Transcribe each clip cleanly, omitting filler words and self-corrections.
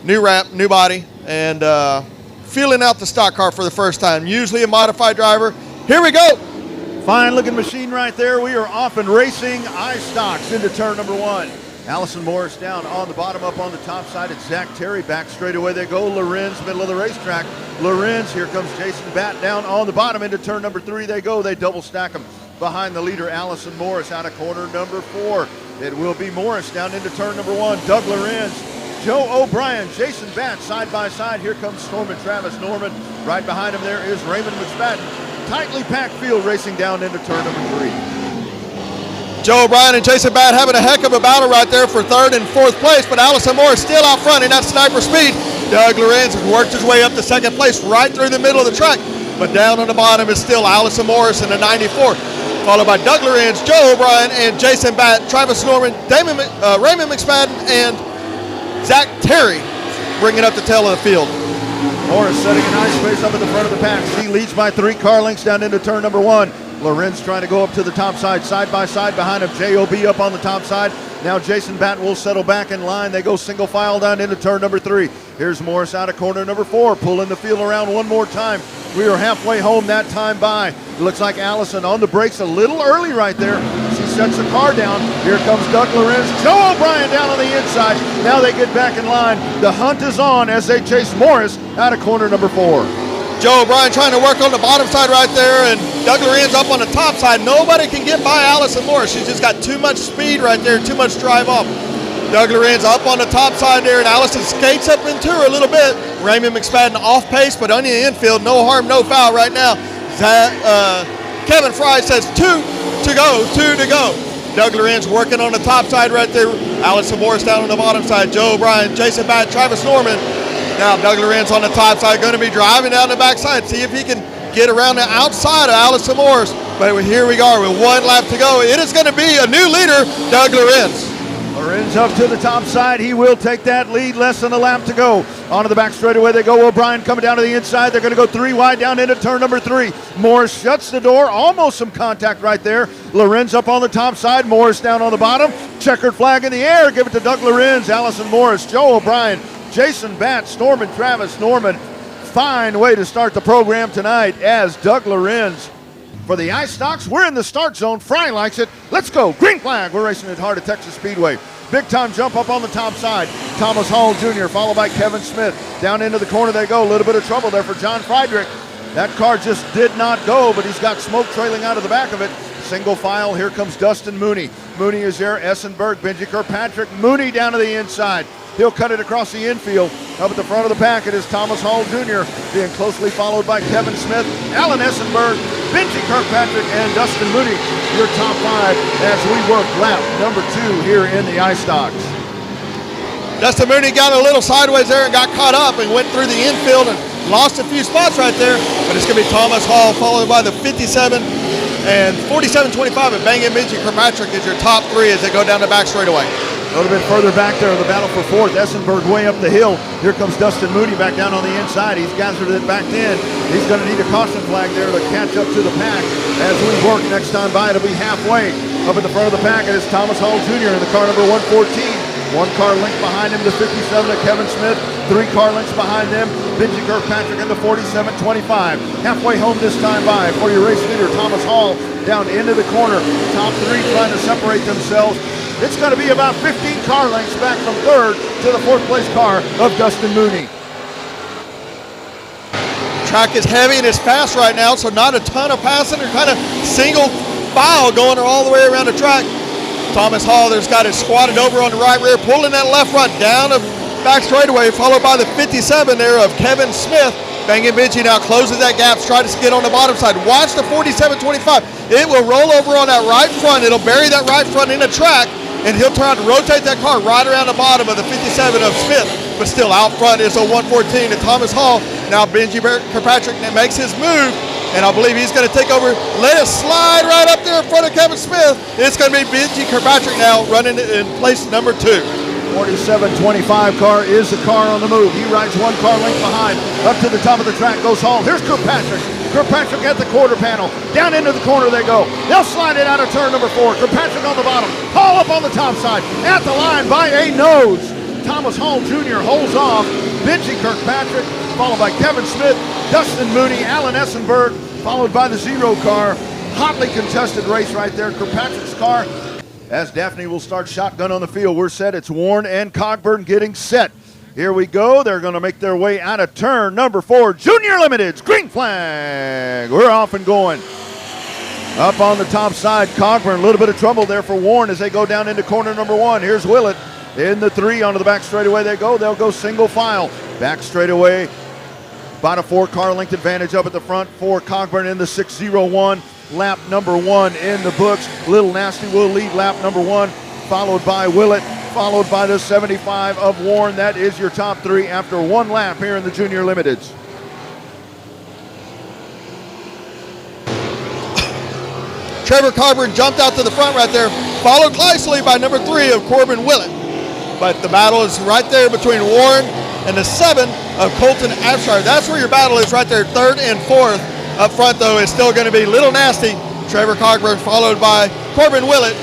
new wrap, new body, and feeling out the stock car for the first time. Usually a modified driver. Here we go. Fine looking machine right there. We are off and racing iStocks into turn number 1. Allison Morris down on the bottom, up on the top side. It's Zach Terry back straight away. They go. Lorenz, middle of the racetrack. Lorenz, here comes Jason Batt down on the bottom into turn number 3. They go. They double stack them behind the leader, Allison Morris, out of corner number 4. It will be Morris down into turn number 1. Doug Lorenz, Joe O'Brien, Jason Batt side by side. Here comes Norman Travis Norman. Right behind him there is Raymond McSpadden. Tightly packed field racing down into turn number 3. Joe O'Brien and Jason Batt having a heck of a battle right there for 3rd and 4th place, but Allison Morris still out front in that sniper speed. Doug Lorenz has worked his way up to 2nd place right through the middle of the track, but down on the bottom is still Allison Morris in the 94, followed by Doug Lorenz, Joe O'Brien, and Jason Batt, Travis Norman, Raymond McSpadden, and Zach Terry bringing up the tail of the field. Morris setting a nice pace up at the front of the pack. She leads by 3 car lengths down into turn number 1. Lorenz trying to go up to the top side by side behind him. J.O.B. up on the top side. Now Jason Batt will settle back in line. They go single file down into turn number 3. Here's Morris out of corner number 4, pulling the field around one more time. We are halfway home that time by. It looks like Allison on the brakes a little early right there. She sets the car down. Here comes Doug Lorenz. Joe O'Brien down on the inside. Now they get back in line. The hunt is on as they chase Morris out of corner number 4. Joe O'Brien trying to work on the bottom side right there, and Doug Lorenz up on the top side. Nobody can get by Allison Morris. She's just got too much speed right there, too much drive off. Doug Lorenz up on the top side there, and Allison skates up into her a little bit. Raymond McSpadden off pace, but on the infield, no harm, no foul right now. Kevin Fry says 2 to go. Doug Lorenz working on the top side right there. Allison Morris down on the bottom side. Joe O'Brien, Jason Batt, Travis Norman. Now Doug Lorenz on the top side, going to be driving down the backside. See if he can get around the outside of Allison Morris. But here we are with 1 lap to go. It is going to be a new leader, Doug Lorenz. Lorenz up to the top side. He will take that lead. Less than a lap to go. Onto the back straightaway they go. O'Brien coming down to the inside. They're going to go 3 wide down into turn number 3. Morris shuts the door. Almost some contact right there. Lorenz up on the top side. Morris down on the bottom. Checkered flag in the air. Give it to Doug Lorenz. Allison Morris, Joe O'Brien, Jason Batt, Norman Travis Norman. Fine way to start the program tonight as Doug Lorenz. For the iStocks, we're in the start zone. Fry likes it. Let's go. Green flag. We're racing at heart of Texas Speedway. Big time jump up on the top side. Thomas Hall Jr. followed by Kevin Smith. Down into the corner they go. A little bit of trouble there for John Friedrich. That car just did not go, but he's got smoke trailing out of the back of it. Single file. Here comes Dustin Mooney. Mooney is there. Essenberg, Benji Kirkpatrick. Mooney down to the inside. He'll cut it across the infield. Up at the front of the pack, it is Thomas Hall Jr. being closely followed by Kevin Smith, Alan Essenberg, Benji Kirkpatrick, and Dustin Mooney. Your top 5 as we work lap number 2 here in the iStocks. Dustin Mooney got a little sideways there and got caught up and went through the infield and lost a few spots right there. But it's going to be Thomas Hall followed by the 57 and 47-25 and Bang and Benji Kirkpatrick is your top 3 as they go down the back straightaway. A little bit further back there in the battle for 4th. Essenberg way up the hill. Here comes Dustin Mooney back down on the inside. He's gathered it back in. He's going to need a caution flag there to catch up to the pack. As we work next time by, it'll be halfway. Up at the front of the pack, it is Thomas Hall Jr. in the car number 114. 1 car length behind him, the 57 of Kevin Smith. 3 car lengths behind them, Benji Kirkpatrick in the 47-25. Halfway home this time by for your race leader, Thomas Hall, down into the corner. Top 3 trying to separate themselves. It's going to be about 15 car lengths back from 3rd to the 4th place car of Dustin Mooney. Track is heavy and it's fast right now, so not a ton of passing. They're kind of single file going all the way around the track. Thomas Hall there's got it squatted over on the right rear, pulling that left front down the back straightaway, followed by the 57 there of Kevin Smith. Bang and Benji now closes that gap, try to skid on the bottom side. Watch the 47-25. It will roll over on that right front. It'll bury that right front in the track, and he'll try to rotate that car right around the bottom of the 57 of Smith. But still out front is a 114 to Thomas Hall. Now Benji Kirkpatrick makes his move, and I believe he's going to take over. Let it slide right up there in front of Kevin Smith. It's going to be Benji Kirkpatrick now running in place number 2. 47-25 car is the car on the move. He rides 1 car length behind. Up to the top of the track goes Hall. Here's Kirkpatrick. Kirkpatrick at the quarter panel. Down into the corner they go. They'll slide it out of turn number 4. Kirkpatrick on the bottom. Hall up on the top side. At the line by a nose. Thomas Hall Jr. holds off Benji Kirkpatrick, followed by Kevin Smith, Dustin Mooney, Alan Essenberg, followed by the 0 car. Hotly contested race right there. Kirkpatrick's car, as Daphne will start shotgun on the field. We're set. It's Warren and Cogburn getting set. Here we go. They're going to make their way out of turn number 4. Junior Limited's green flag. We're off and going. Up on the top side, Cogburn, a little bit of trouble there for Warren as they go down into corner number 1. Here's Willett in the 3 onto the back straightaway they go. They'll go single file. Back straightaway, about a 4-car length advantage up at the front for Cogburn in the 6:01. Lap number 1 in the books. Little Nasty will lead lap number 1, followed by Willett, followed by the 75 of Warren. That is your top 3 after 1 lap here in the Junior Limiteds. Trevor Cogburn jumped out to the front right there, followed closely by number 3 of Corbin Willett. But the battle is right there between Warren and the 7 of Colton Abshire. That's where your battle is right there, 3rd and 4th. Up front, though, is still going to be Little Nasty, Trevor Cogburn, followed by Corbin Willett.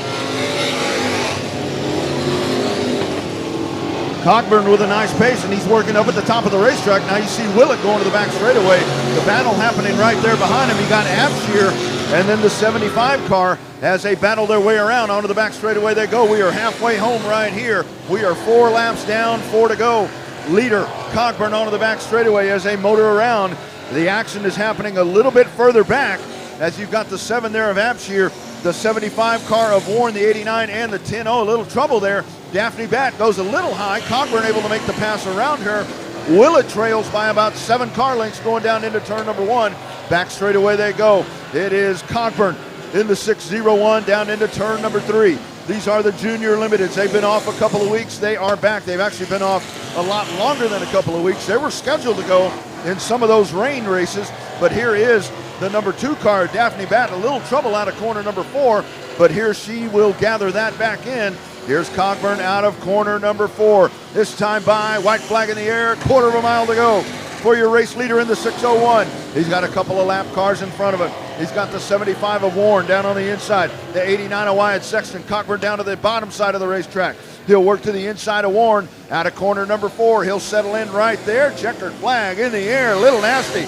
Cogburn with a nice pace, and he's working up at the top of the racetrack. Now you see Willett going to the back straightaway. The battle happening right there behind him. You got Abshire, and then the 75 car as they battle their way around onto the back straightaway they go. We are halfway home right here. We are 4 laps down, 4 to go. Leader Cogburn onto the back straightaway as they motor around. The action is happening a little bit further back as you've got the 7 there of Abshire, the 75 car of Warren, the 89, and the 10. Oh, a little trouble there. Daphne Batt goes a little high. Cogburn able to make the pass around her. Willett trails by about 7 car lengths going down into turn number 1. Back straightaway they go. It is Cogburn in the 6:01 down into turn number 3. These are the Junior Limiteds. They've been off a couple of weeks. They are back. They've actually been off a lot longer than a couple of weeks. They were scheduled to go in some of those rain races, but here is the number 2 car, Daphne Batt. A little trouble out of corner number 4, but here she will gather that back in. Here's Cogburn out of corner number 4. This time by, white flag in the air, 1/4 mile to go for your race leader in the 6:01. He's got a couple of lap cars in front of him. He's got the 75 of Warren down on the inside, the 89 of Wyatt Sexton. Cogburn down to the bottom side of the racetrack. He'll work to the inside of Warren out of corner number 4. He'll settle in right there. Checkered flag in the air, Little Nasty.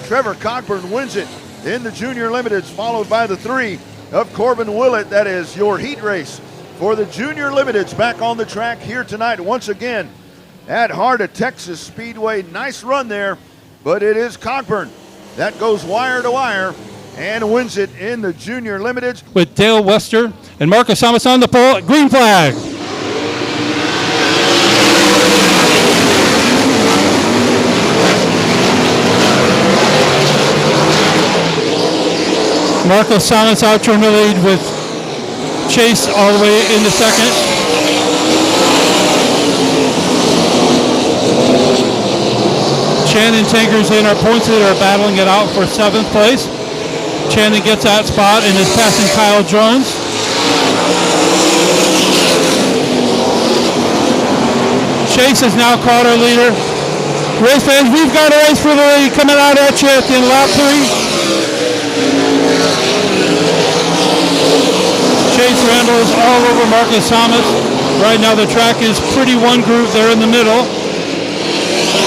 Trevor Cogburn wins it in the Junior Limiteds, followed by the 3 of Corbin Willett. That is your heat race for the Junior Limiteds back on the track here tonight once again at Heart of Texas Speedway. Nice run there, but it is Cogburn that goes wire to wire and wins it in the Junior Limiteds. With Dale Wester and Marcus Thomas on the pole, green flag. Marcus Thomas out turn the lead with Chase all the way into 2nd. Shannon Tankers in our points leader are battling it out for 7th place. Shannon gets that spot and is passing Kyle Jones. Chase has now caught our leader. Race fans, we've got a race for the lead coming out at you at the lap 3. Chase Randall is all over Marcus Thomas. Right now the track is pretty one group there in the middle.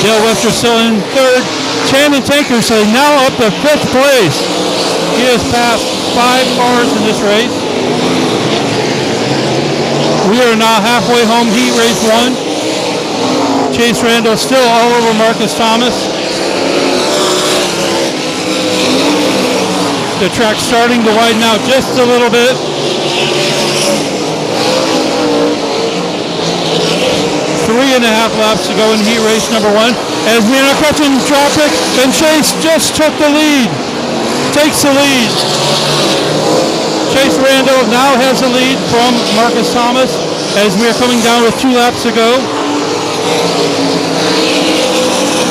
Dale Webster still in 3rd. Shannon Tankers is now up to 5th place. He has passed 5 cars in this race. We are now halfway home, heat race 1. Chase Randall still all over Marcus Thomas. The track's starting to widen out just a little bit. 3.5 laps to go in heat race number 1. As we are catching traffic, and Chase just took the lead. Takes the lead. Chase Randall now has the lead from Marcus Thomas as we are coming down with 2 laps to go.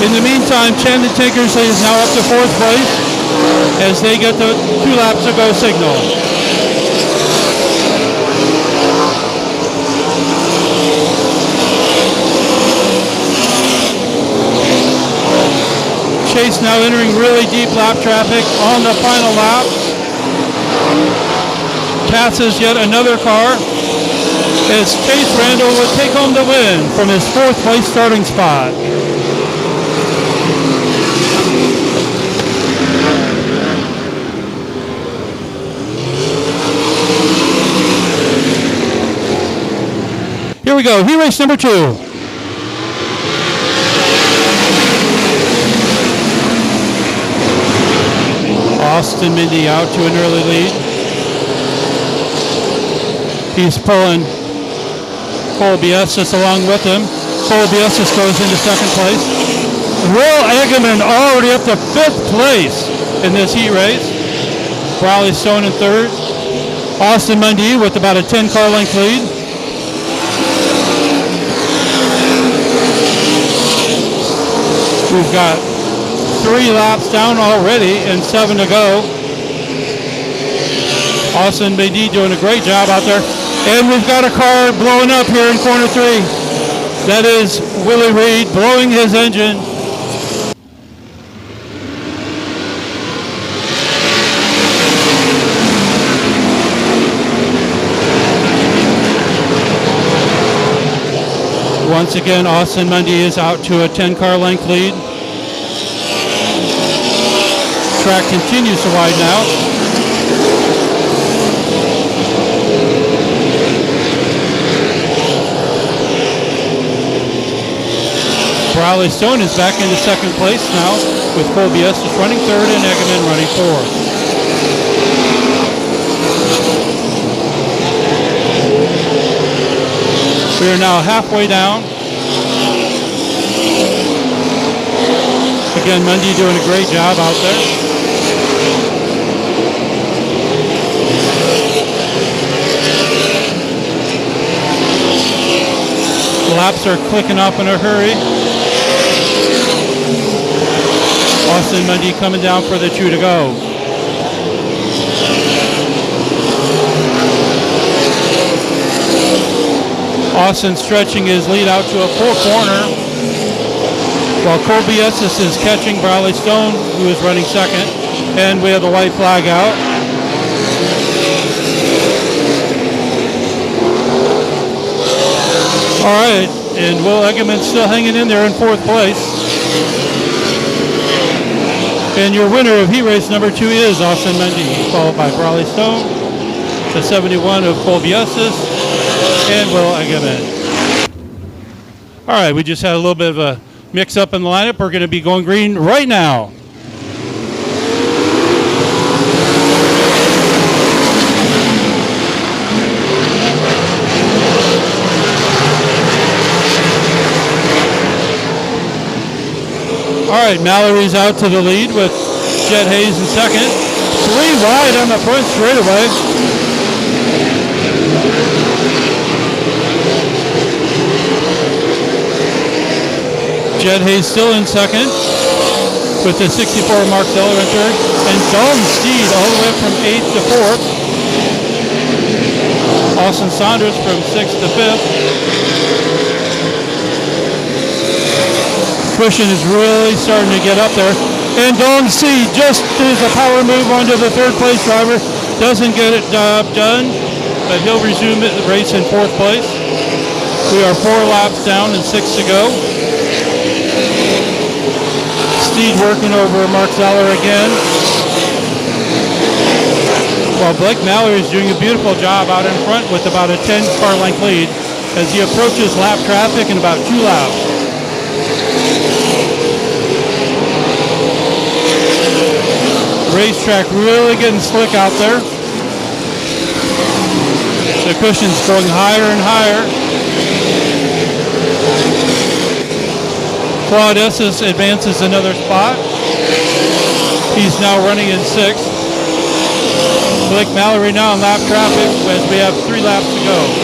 In the meantime, Shannon Tinkersley is now up to 4th place as they get the 2 laps to go signal. Chase now entering really deep lap traffic on the final lap. Passes yet another car. as Chase Randall will take home the win from his 4th place starting spot. Here we go, heat race number 2. Austin Mindy out to an early lead. He's pulling Cole Biessis along with him. Cole Biessis goes into 2nd place. Will Eggerman already up to 5th place in this heat race. Bradley Stone in 3rd. Austin Mundy with about a 10-car length lead. We've got 3 laps down already and 7 to go. Austin Mundy doing a great job out there. And we've got a car blowing up here in corner 3. That is Willie Reed blowing his engine. Once again, Austin Mundy is out to a 10-car length lead. Track continues to widen out. Bradley Stone is back into 2nd place now, with Cole Biessis running 3rd and Eggerman running 4th. We are now halfway down. Again, Mundy doing a great job out there. Laps are clicking up in a hurry. Austin Mundy coming down for the 2 to go. Austin stretching his lead out to a 4-corner, while Cole Biessis is catching Bradley Stone, who is running 2nd, and we have the white flag out. All right, and Will Eggerman still hanging in there in 4th place. And your winner of heat race number 2 is Austin Mundy, followed by Bradley Stone, the 71 of Cole Biessis, and Will Eggerman. All right, we just had a little bit of a mix-up in the lineup. We're going to be going green right now. All right, Mallory's out to the lead with Jet Hayes in 2nd. 3 wide on the front straightaway. Jet Hayes still in 2nd with the 64 Mark Zeller in 3rd. And Dalton Steed all the way from 8th to 4th. Austin Saunders from 6th to 5th. Cushion is really starting to get up there. And Dalton Steed just does a power move onto the 3rd place driver. Doesn't get it done, but he'll resume the race in 4th place. We are 4 laps down and 6 to go. Steed working over Mark Zeller again. While Blake Mallory is doing a beautiful job out in front with about a 10-car length lead as he approaches lap traffic in about 2 laps. Racetrack really getting slick out there. The cushion's going higher and higher. Claude Esses advances another spot. He's now running in 6th. Blake Mallory now in lap traffic as we have 3 laps to go.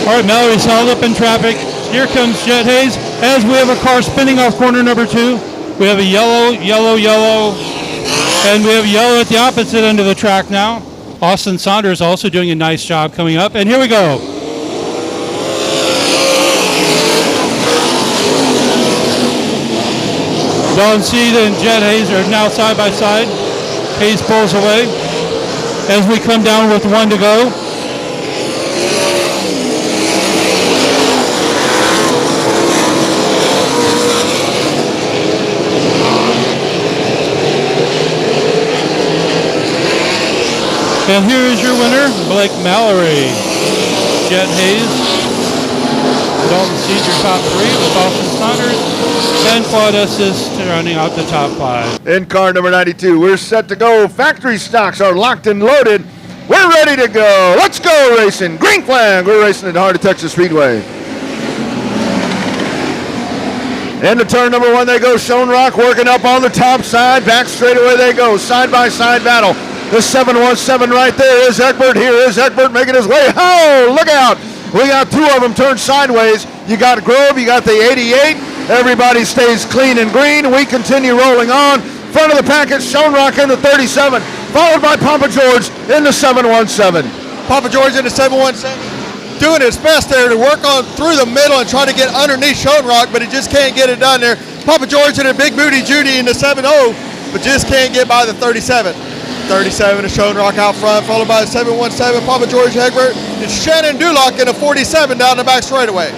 All right, Mallory's held up in traffic. Here comes Jet Hayes as we have a car spinning off corner number 2. We have a yellow, yellow, yellow, and we have yellow at the opposite end of the track now. Austin Saunders also doing a nice job coming up. And here we go. Don Seed and Jet Hayes are now side by side. Hayes pulls away as we come down with 1 to go. And here is your winner, Blake Mallory. Jet Hayes, Dalton Seed, your top 3 with Austin Saunders, and Claude Estes rounding out the top 5. In car number 92, we're set to go. Factory stocks are locked and loaded. We're ready to go. Let's go racing. Green flag. We're racing at Heart of Texas Speedway. Into turn number 1 they go. Shone Rock working up on the top side. Back straightaway they go. Side by side battle. The 717 right there is Egbert. Here is Egbert making his way. Oh, look out. We got 2 of them turned sideways. You got Grove, you got the 88. Everybody stays clean and green. We continue rolling on. Front of the package, Shone Rock in the 37, followed by Papa George in the 717. Papa George in the 717 doing his best there to work on through the middle and try to get underneath Shone Rock, but he just can't get it done there. Papa George in a big booty Judy in the 7-0, but just can't get by the 37. 37 is Shone Rock out front, followed by the 717, Papa George Egbert, and Shannon Duloc in a 47 down the back straightaway.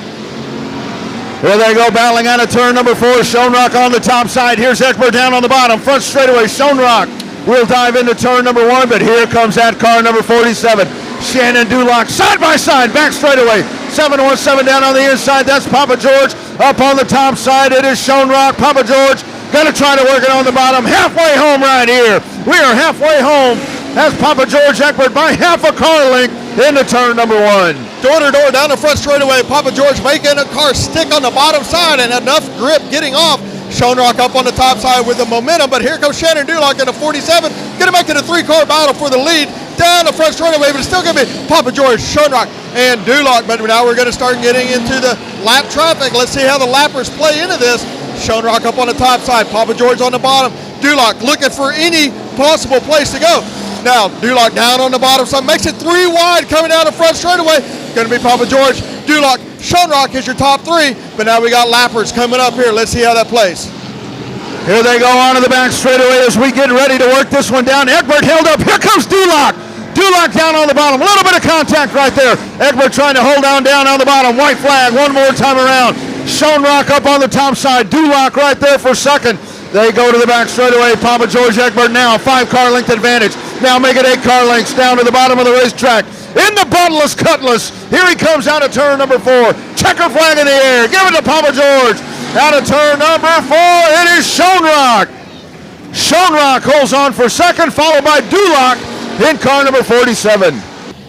Here they go, battling out of turn number 4. Shone Rock on the top side. Here's Egbert down on the bottom. Front straightaway, Shone Rock will dive into turn number 1, but here comes that car number 47. Shannon Duloc side by side, back straightaway. 717 down on the inside. That's Papa George. Up on the top side, it is Shone Rock. Papa George gonna try to work it on the bottom. Halfway home right here. We are halfway home as Papa George Egbert by half a car length into turn number 1. Door to door down the front straightaway. Papa George making a car stick on the bottom side and enough grip getting off. Shone Rock up on the top side with the momentum, but here comes Shannon Duloc in a 47. Gonna make it a 3-car battle for the lead down the front straightaway, but it's still gonna be Papa George, Shone Rock, and Duloc. But now we're gonna start getting into the lap traffic. Let's see how the lappers play into this. Shone Rock up on the top side, Papa George on the bottom. Duloc looking for any possible place to go. Now Duloc down on the bottom side, makes it 3 wide coming down the front straightaway. Gonna be Papa George, Duloc, Shone Rock is your top 3, but now we got lappers coming up here. Let's see how that plays. Here they go onto the back straightaway as we get ready to work this one down. Egbert held up. Here comes Duloc. Duloc down on the bottom. A little bit of contact right there. Egbert trying to hold down on the bottom. White flag one more time around. Shone Rock up on the top side. Duloc right there for second. They go to the back straightaway. Papa George Egbert now 5-car length advantage. Now make it 8-car lengths down to the bottom of the racetrack. In the buttless cutlass. Here he comes out of turn number 4. Checker flag in the air. Give it to Papa George. Out of turn number 4, it is Shone Rock. Shone Rock holds on for second, followed by Duloc in car number 47.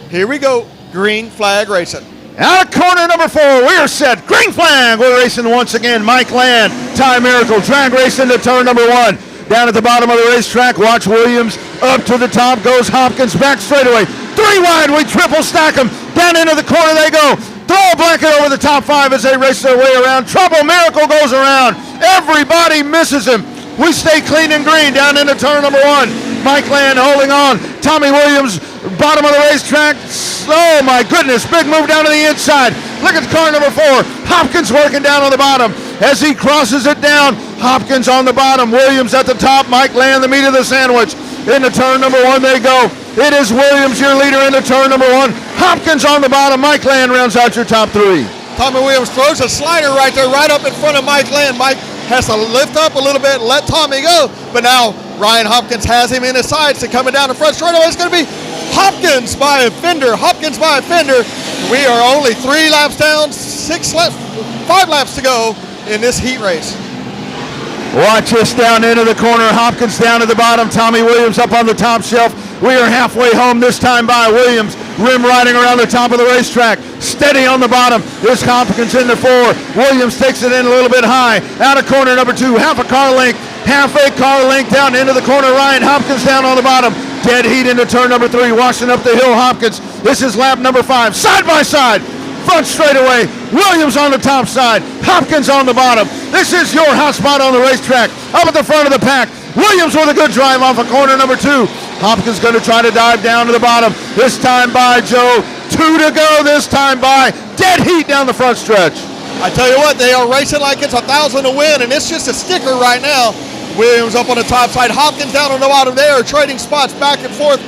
Here we go, green flag racing. Out of corner number 4, we are set. Green flag, we're racing once again. Mike Land, Ty Miracle, drag race into turn number 1. Down at the bottom of the racetrack, watch Williams. Up to the top goes Hopkins, back straightaway. 3 wide, we triple stack them. Down into the corner they go. Throw a blanket over the top 5 as they race their way around. Trouble Miracle goes around. Everybody misses him. We stay clean and green down into turn number 1. Mike Land holding on. Tommy Williams, bottom of the racetrack. Oh my goodness, big move down to the inside. Look at car number 4. Hopkins working down on the bottom. As he crosses it down, Hopkins on the bottom. Williams at the top. Mike Land, the meat of the sandwich. Into turn number 1 they go. It is Williams, your leader, into turn number 1. Hopkins on the bottom. Mike Land rounds out your top 3. Tommy Williams throws a slider right there, right up in front of Mike Land. Mike has to lift up a little bit and let Tommy go. But now Ryan Hopkins has him in his sights and coming down the front straightaway. It's going to be Hopkins by a fender. Hopkins by a fender. We are only 3 laps down, 5 laps to go in this heat race. Watch this down into the corner. Hopkins down to the bottom. Tommy Williams up on the top shelf. We are halfway home this time by Williams. Rim riding around the top of the racetrack. Steady on the bottom. There's Hopkins in the 4. Williams takes it in a little bit high. Out of corner number 2. Half a car length. Half a car length down into the corner. Ryan Hopkins down on the bottom. Dead heat into turn number 3. Washing up the hill Hopkins. This is lap number 5. Side by side. Front straightaway. Williams on the top side. Hopkins on the bottom. This is your hot spot on the racetrack. Up at the front of the pack. Williams with a good drive off of corner number 2. Hopkins going to try to dive down to the bottom. This time by Joe. 2 to go this time by. Dead heat down the front stretch. I tell you what, they are racing like it's 1,000 to win, and it's just a sticker right now. Williams up on the top side, Hopkins down on the bottom. They are trading spots back and forth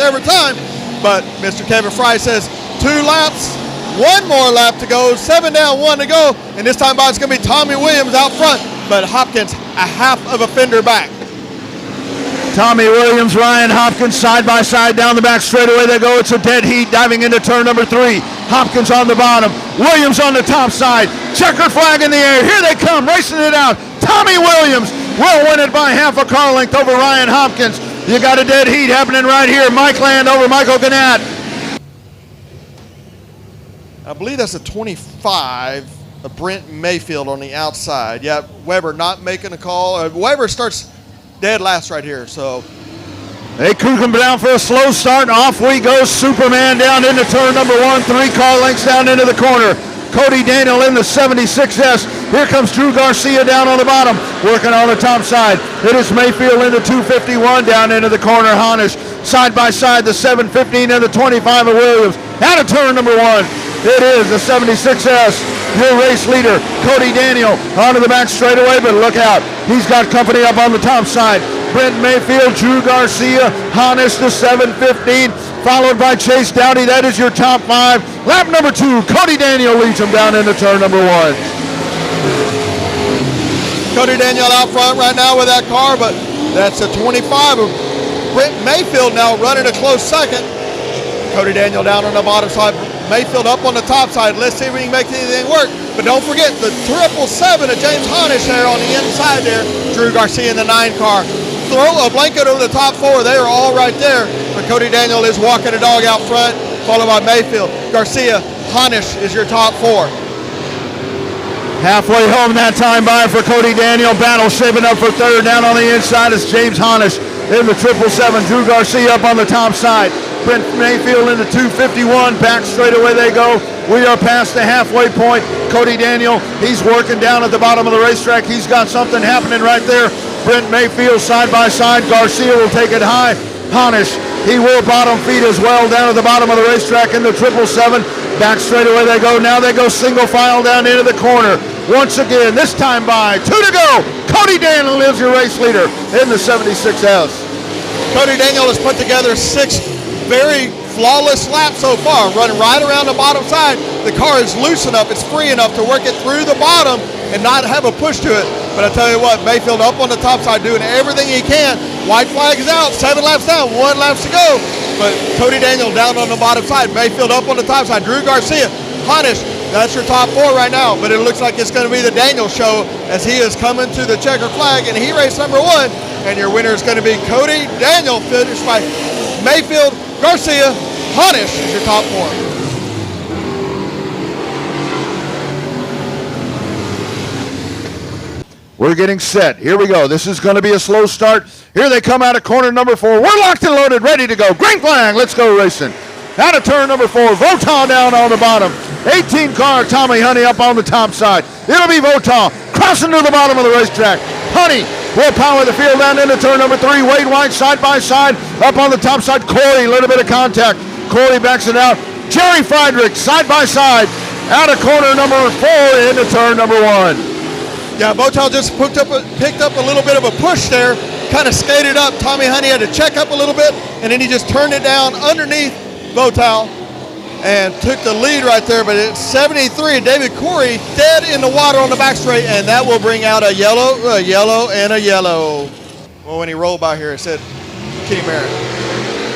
every time. But Mr. Kevin Fry says 2 laps, 1 more lap to go, 7 down, 1 to go, and this time by it's going to be Tommy Williams out front, but Hopkins a half of a fender back. Tommy Williams, Ryan Hopkins side by side down the back straightaway they go. It's a dead heat diving into turn number 3. Hopkins on the bottom, Williams on the top side. Checkered flag in the air. Here they come, racing it out. Tommy Williams will win it by half a car length over Ryan Hopkins. You got a dead heat happening right here. Mike Land over Michael Gannett. I believe that's a 25 of Brent Mayfield on the outside. Yeah, Weber not making a call. Weber starts dead last right here, so. They cruising down for a slow start, and off we go. Superman down into turn number 1, 3 car lengths down into the corner. Cody Daniel in the 76S. Here comes Drew Garcia down on the bottom, working on the top side. It is Mayfield in the 251 down into the corner. Honish side by side, the 715 and the 25 of Williams. Out of turn number 1. It is the 76S, your race leader, Cody Daniel, onto the back straightaway, but look out. He's got company up on the top side. Brent Mayfield, Drew Garcia, Honish, the 715, followed by Chase Dowdy. That is your top 5. Lap number 2, Cody Daniel leads him down into turn number 1. Cody Daniel out front right now with that car, but that's a 25 of Brent Mayfield now running a close second. Cody Daniel down on the bottom side, Mayfield up on the top side. Let's see if we can make anything work. But don't forget the 777 of James Honish there on the inside there. Drew Garcia in the 9 car. Throw a blanket over the top 4. They are all right there. But Cody Daniel is walking the dog out front, followed by Mayfield. Garcia, Honish is your top 4. Halfway home that time by for Cody Daniel. Battle shaping up for third. Down on the inside is James Honish in the 777. Drew Garcia up on the top side. Brent Mayfield in the 251. Back straight away they go. We are past the halfway point. Cody Daniel, he's working down at the bottom of the racetrack. He's got something happening right there. Brent Mayfield side by side. Garcia will take it high. Honish, he will bottom feed as well down at the bottom of the racetrack in the 777. Back straight away they go. Now they go single file down into the corner. Once again, this time by 2 to go. Cody Daniel is your race leader in the 76S. Cody Daniel has put together 6 very flawless laps so far, running right around the bottom side. The car is loose enough, it's free enough to work it through the bottom and not have a push to it. But I tell you what, Mayfield up on the top side doing everything he can. White flag is out, 7 laps down, 1 lap to go. But Cody Daniel down on the bottom side, Mayfield up on the top side. Drew Garcia, Honish, that's your top 4 right now. But it looks like it's going to be the Daniel show as he is coming to the checker flag and he raced number 1. And your winner is going to be Cody Daniel, finished by Mayfield, Garcia, Honish is your top 4. We're getting set. Here we go. This is going to be a slow start. Here they come out of corner number 4. We're locked and loaded, ready to go. Green flag. Let's go racing. Out of turn number 4. Votaw down on the bottom. 18 car Tommy Honey up on the top side. It'll be Votaw crossing to the bottom of the racetrack. Honey will power the field down into turn number 3. Wade White side by side up on the top side. Corey, a little bit of contact. Corey backs it out. Jerry Friedrich side by side out of corner number 4 into turn number 1. Yeah, Votaw just picked up a little bit of a push there, kind of skated up. Tommy Honey had to check up a little bit, and then he just turned it down underneath Votaw and took the lead right there. But it's 73, David Corey dead in the water on the back straight, and that will bring out a yellow, and a yellow. Well, when he rolled by here, it said Kenny Merritt.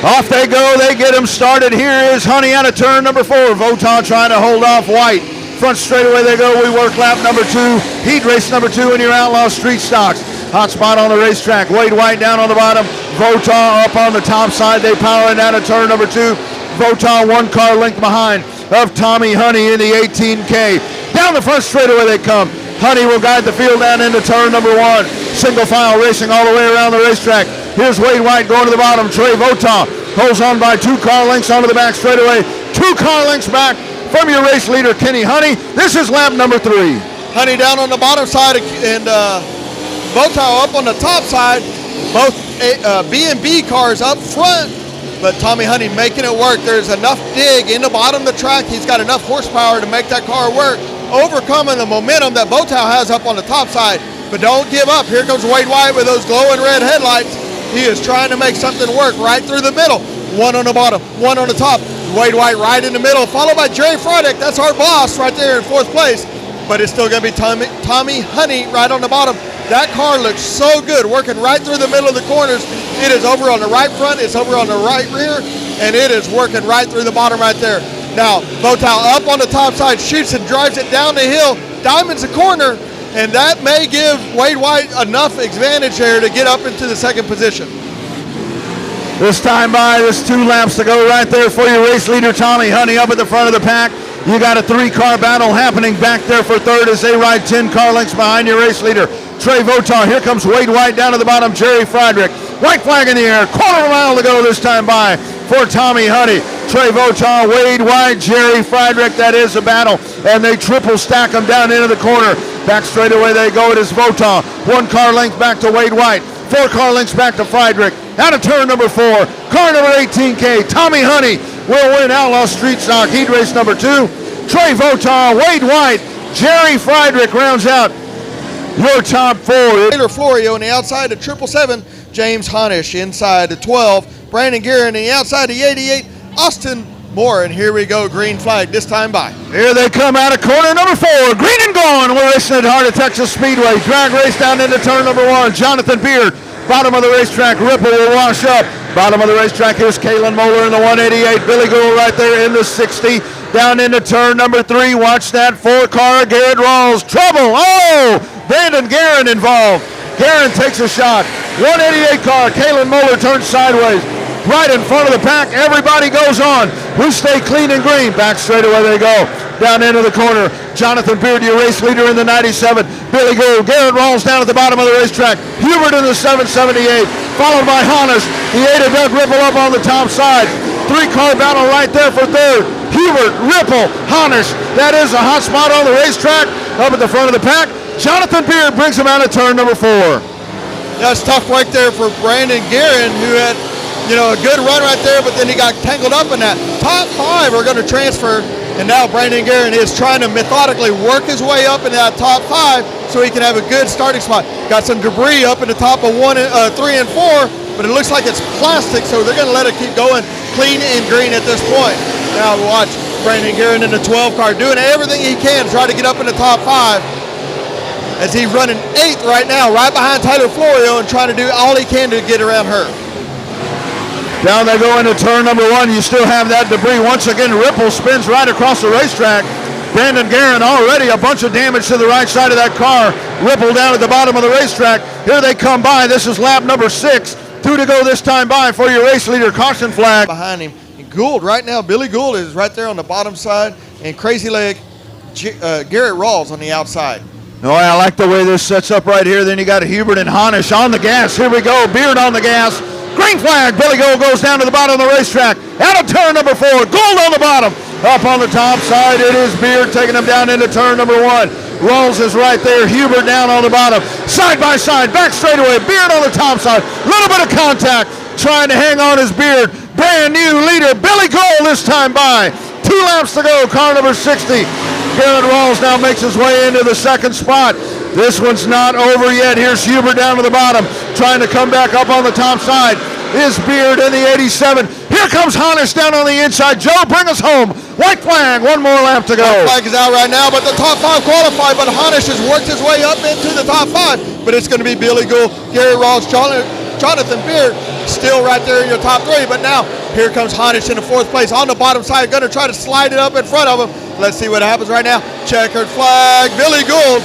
Off they go. They get him started. Here is Honey out of turn number 4. Votaw trying to hold off White. Front straightaway they go. We work lap number 2. Heat race number 2 in your Outlaw Street Stocks. Hot spot on the racetrack. Wade White down on the bottom. Votaw up on the top side. They power it out of turn number 2. Votaw 1 car length behind of Tommy Honey in the 18K. Down the front straightaway they come. Honey will guide the field down into turn number 1. Single file racing all the way around the racetrack. Here's Wade White going to the bottom. Trey Votaw holds on by 2 car lengths onto the back straightaway. 2 car lengths back from your race leader, Kenny Honey. This is lap number 3. Honey down on the bottom side and Votaw up on the top side. Both B&B cars up front, but Tommy Honey making it work. There's enough dig in the bottom of the track. He's got enough horsepower to make that car work. overcoming the momentum that Botow has up on the top side. But don't give up. Here comes Wade White with those glowing red headlights. He is trying to make something work right through the middle. One on the bottom, one on the top. Wade White right in the middle, followed by Jerry Friedrich. That's our boss right there in fourth place. But it's still going to be Tommy Honey right on the bottom. That car looks so good, working right through the middle of the corners. It is over on the right front, it's over on the right rear, and it is working right through the bottom right there. Now, Botow up on the top side, shoots and drives it down the hill, diamonds the corner, and that may give Wade White enough advantage there to get up into the second position. This time by, there's 2 laps to go right there for your race leader, Tommy Honey, up at the front of the pack. You got a 3-car battle happening back there for third as they ride 10 car lengths behind your race leader, Trey Votar. Here comes Wade White down to the bottom, Jerry Friedrich. White flag in the air, quarter of a mile to go this time by for Tommy Honey. Trey Votar, Wade White, Jerry Friedrich, that is a battle. And they triple stack them down into the corner. Back straight away they go, it is Votar. 1 car length back to Wade White. 4 car lengths back to Friedrich. Out of turn number 4, car number 18K, Tommy Honey will win Outlaw Street Stock Heat Race number 2. Trey Votar, Wade White, Jerry Friedrich rounds out your top 4. Taylor Florio on the outside of 777, James Honish inside the 12, Brandon Guerin on the outside of the 88, Austin Moore, and here we go, green flag this time by. Here they come out of corner number 4, green and gone. We're racing at heart of Texas Speedway. Drag race down into turn number 1, Jonathan Beard. Bottom of the racetrack, Ripple will wash up. Bottom of the racetrack, here's Kalen Moeller in the 188. Billy Gould right there in the 60. Down into turn number 3. Watch that 4-car, Garrett Rawls. Trouble. Oh! Brandon Guerin involved. Guerin takes a shot. 188 car, Kalen Moeller turns sideways. Right in front of the pack, everybody goes on. Who stay clean and green? Back straight away they go. Down into the corner, Jonathan Beard, your race leader in the 97. Billy Gould, Garrett Rawls down at the bottom of the racetrack. Hubert in the 778, followed by Hannes. The 8 of Doug Ripple up on the top side. 3-car battle right there for third. Hubert, Ripple, Hannes. That is a hot spot on the racetrack. Up at the front of the pack, Jonathan Beard brings him out of turn number 4. That's tough right there for Brandon Guerin, who had, a good run right there, but then he got tangled up in that. Top 5 are going to transfer, and now Brandon Guerin is trying to methodically work his way up in that top 5 so he can have a good starting spot. Got some debris up in the top of 3 and 4, but it looks like it's plastic, so they're going to let it keep going clean and green at this point. Now watch Brandon Guerin in the 12 car doing everything he can to try to get up in the top 5, as he's running 8th right now, right behind Tyler Florio, and trying to do all he can to get around her. Down they go into turn number 1. You still have that debris. Once again, Ripple spins right across the racetrack. Brandon Guerin already a bunch of damage to the right side of that car. Ripple down at the bottom of the racetrack. Here they come by. This is lap number 6. 2 to go this time by for your race leader. Caution flag behind him. And Gould right now, Billy Gould is right there on the bottom side, and Crazy Leg Garrett Rawls on the outside. No, I like the way this sets up right here. Then you got Hubert and Honish on the gas. Here we go. Beard on the gas. Green flag. Billy Gould goes down to the bottom of the racetrack. Out of turn number 4. Gould on the bottom. Up on the top side, it is Beard taking him down into turn number 1. Rawls is right there. Hubert down on the bottom. Side by side. Back straightaway. Beard on the top side. Little bit of contact. Trying to hang on his Beard. Brand new leader. Billy Gould this time by. 2 laps to go. Car number 60. Garrett Rawls now makes his way into the second spot. This one's not over yet. Here's Hubert down to the bottom, trying to come back up on the top side. Is Beard in the 87. Here comes Hannes down on the inside. Joe, bring us home. White flag, 1 more lap to go. White flag is out right now, but the top 5 qualified, but Hannes has worked his way up into the top 5. But it's going to be Billy Gould, Gary Rawls, Jonathan Beard, still right there in your top 3. But now, here comes Hannes in the 4th place on the bottom side, going to try to slide it up in front of him. Let's see what happens right now. Checkered flag, Billy Gould,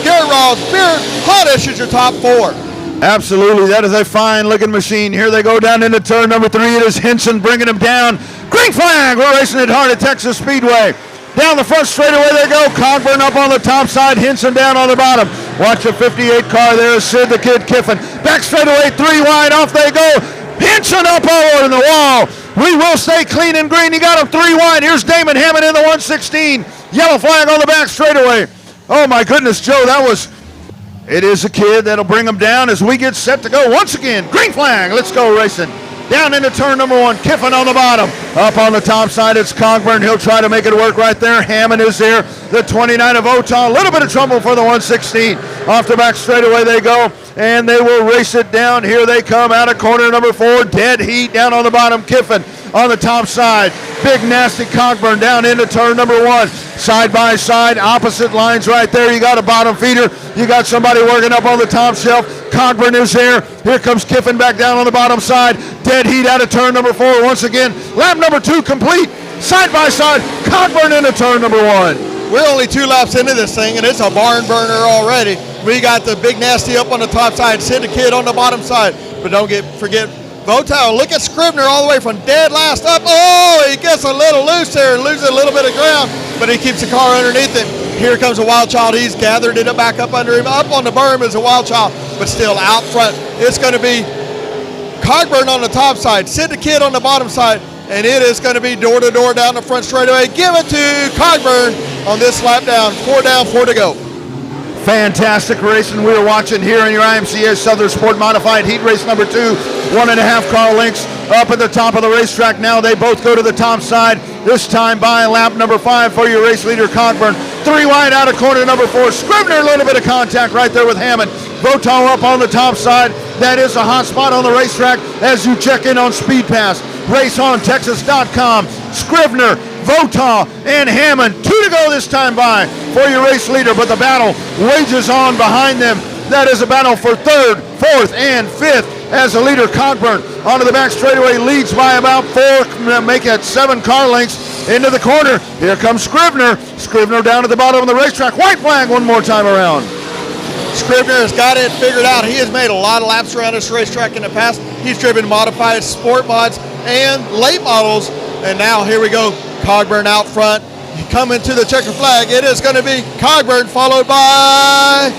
Gary Rawls, Beard, Hannes is your top 4. Absolutely, that is a fine-looking machine. Here they go down into turn number 3. It is Henson bringing him down. Green flag, we're racing at heart at Texas Speedway. Down the front straightaway they go. Cogburn up on the top side, Henson down on the bottom. Watch the 58 car there, Sid the Kid Kiffin. Back straightaway, 3 wide, off they go. Henson up over the wall. We will stay clean and green. He got him 3 wide. Here's Damon Hammond in the 116. Yellow flag on the back straightaway. Oh my goodness, Joe, it is a kid that'll bring him down as we get set to go once again. Green flag, let's go racing. down into turn number 1. Kiffin on the bottom. Up on the top side, it's Cogburn. He'll try to make it work right there. Hammond is there. The 29 of Otah. A little bit of trouble for the 116. Off the back straightaway they go, and they will race it down. Here they come out of corner number 4. Dead heat down on the bottom. Kiffin on the top side. Big nasty Cogburn down into turn number 1. Side by side, opposite lines right there. You got a bottom feeder. You got somebody working up on the top shelf. Cogburn is there. Here comes Kiffin back down on the bottom side. Dead heat out of turn number 4 once again. Lap number 2 complete. Side by side, Cogburn into turn number 1. We're only 2 laps into this thing, and it's a barn burner already. We got the big nasty up on the top side, Sid the Kid on the bottom side. But don't forget Votow. Look at Scribner all the way from dead last up. Oh, he gets a little loose there and loses a little bit of ground, but he keeps the car underneath him. Here comes a Wild Child. He's gathered it back up under him. Up on the berm is a Wild Child, but still out front. It's going to be Cogburn on the top side, Sid the Kid on the bottom side, and it is going to be door to door down the front straightaway. Give it to Cogburn on this lap down. 4 down, 4 to go. Fantastic racing we are watching here in your IMCA Southern Sport Modified Heat Race number 2. 1.5 car lengths up at the top of the racetrack now. They both go to the top side, this time by lap number 5 for your race leader Cogburn. 3 wide out of corner number 4. Scribner, a little bit of contact right there with Hammond. Votow up on the top side. That is a hot spot on the racetrack as you check in on Speed Pass. RaceOnTexas.com. Scribner, Votaw, and Hammond. 2 to go this time by for your race leader, but the battle wages on behind them. That is a battle for 3rd, 4th, and 5th as the leader Cogburn onto the back straightaway leads by about 4, make it 7 car lengths into the corner. Here comes Scribner. Scribner down at the bottom of the racetrack. White flag one more time around. Scribner has got it figured out. He has made a lot of laps around this racetrack in the past. He's driven modified sport mods and late models, and now here we go. Cogburn out front. Coming to the checker flag. It is going to be Cogburn followed by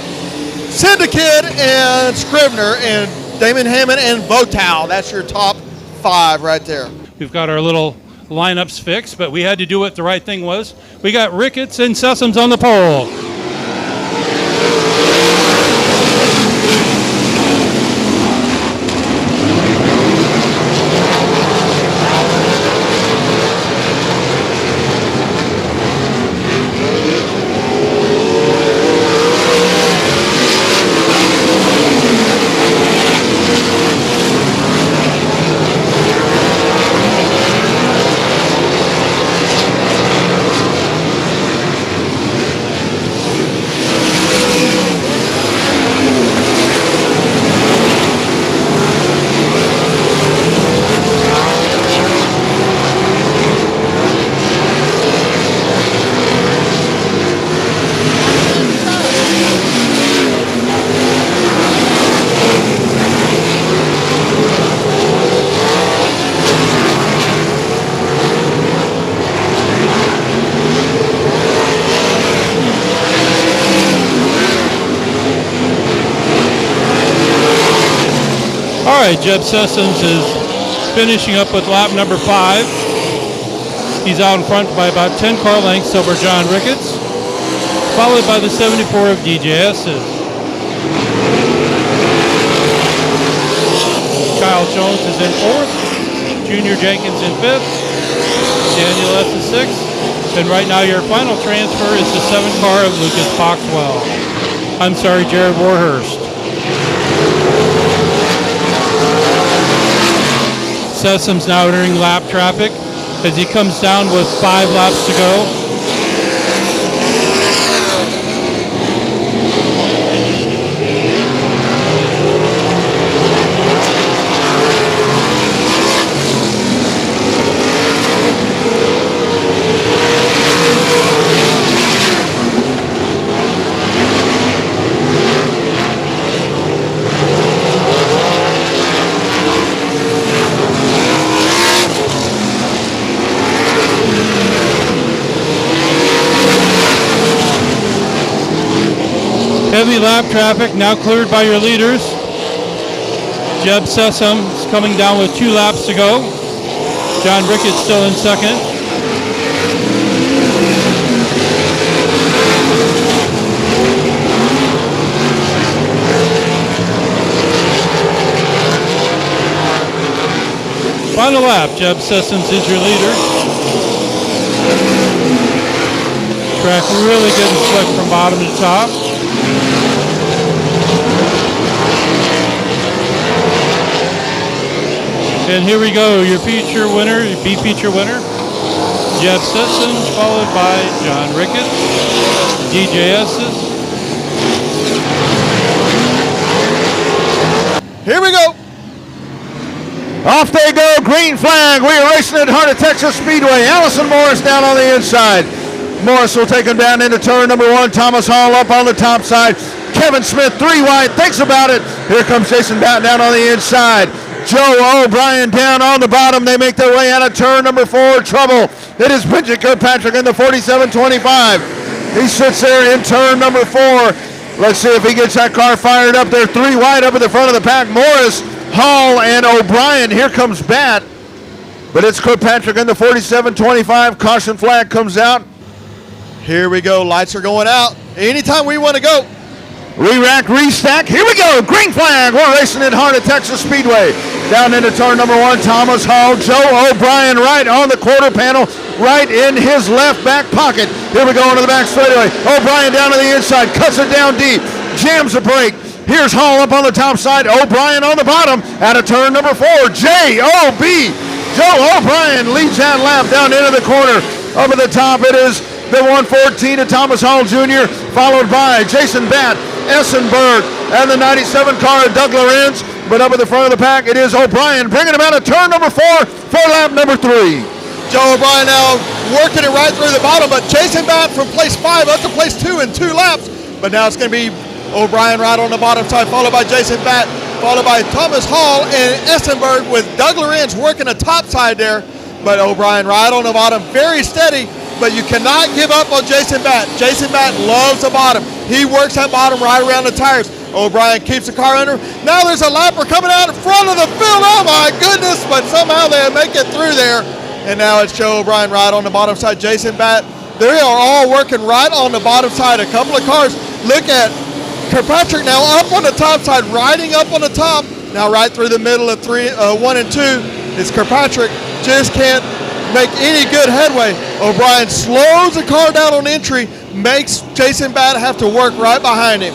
Sid the Kid and Scribner and Damon Hammond and Votow. That's your top 5 right there. We've got our little lineups fixed, but we had to do what the right thing was. We got Ricketts and Sessoms on the pole. All right, Jeb Sessoms is finishing up with lap number 5. He's out in front by about 10 car lengths over John Ricketts, followed by the 74 of DJS. Kyle Jones is in 4th, Junior Jenkins in 5th, Daniel S. is 6th, and right now your final transfer is the 7 car of Lucas Foxwell. I'm sorry, Jared Warhurst. Sessoms now entering lap traffic as he comes down with 5 laps to go. Heavy lap traffic now cleared by your leaders. Jeb Sessoms coming down with 2 laps to go. John Ricketts still in 2nd. Final lap, Jeb Sessoms is your leader. Track really good and slick from bottom to top. And here we go, your feature winner, your B feature winner, Jeb Sessoms, followed by John Ricketts, DJS's. Here we go. Off they go, green flag. We are racing at heart of Texas Speedway. Allison Morris down on the inside. Morris will take him down into turn number 1. Thomas Hall up on the top side. Kevin Smith 3 wide, thinks about it. Here comes Jason Batten down on the inside. Joe O'Brien down on the bottom. They make their way out of turn number 4. Trouble. It is Benji Kirkpatrick in the 47-25. He sits there in turn number 4. Let's see if he gets that car fired up there. 3 wide up at the front of the pack. Morris, Hall, and O'Brien. Here comes Bat. But it's Kirkpatrick in the 47-25. Caution flag comes out. Here we go. Lights are going out. Anytime we want to go. Re-rack, restack. Here we go. Green flag. We're racing in heart of Texas Speedway. Down into turn number 1. Thomas Hall. Joe O'Brien right on the quarter panel. Right in his left back pocket. Here we go into the back straightaway. O'Brien down to the inside. Cuts it down deep. Jams the brake. Here's Hall up on the top side. O'Brien on the bottom. Out of turn number 4. J.O.B. Joe O'Brien leads that lap down into the corner. Up at the top it is the 114 of Thomas Hall Jr. Followed by Jason Batt, Essenberg, and the 97 car of Doug Lorenz. But up at the front of the pack, it is O'Brien bringing him out of turn number 4 for lap number 3. Joe O'Brien now working it right through the bottom, but Jason Batt from place 5 up to place 2 in 2 laps. But now it's going to be O'Brien right on the bottom side, followed by Jason Batt, followed by Thomas Hall and Essenberg with Doug Lorenz working the top side there. But O'Brien right on the bottom, very steady. But you cannot give up on Jason Batt. Jason Batt loves the bottom. He works that bottom right around the tires. O'Brien keeps the car under. Now there's a lapper coming out in front of the field. Oh my goodness, but somehow they make it through there. And now it's Joe O'Brien right on the bottom side. Jason Batt, they are all working right on the bottom side. A couple of cars. Look at Kirkpatrick now up on the top side, riding up on the top. Now right through the middle of 1 and 2 is Kirkpatrick. Just can't make any good headway. O'Brien slows the car down on entry, makes Jason Batt have to work right behind him.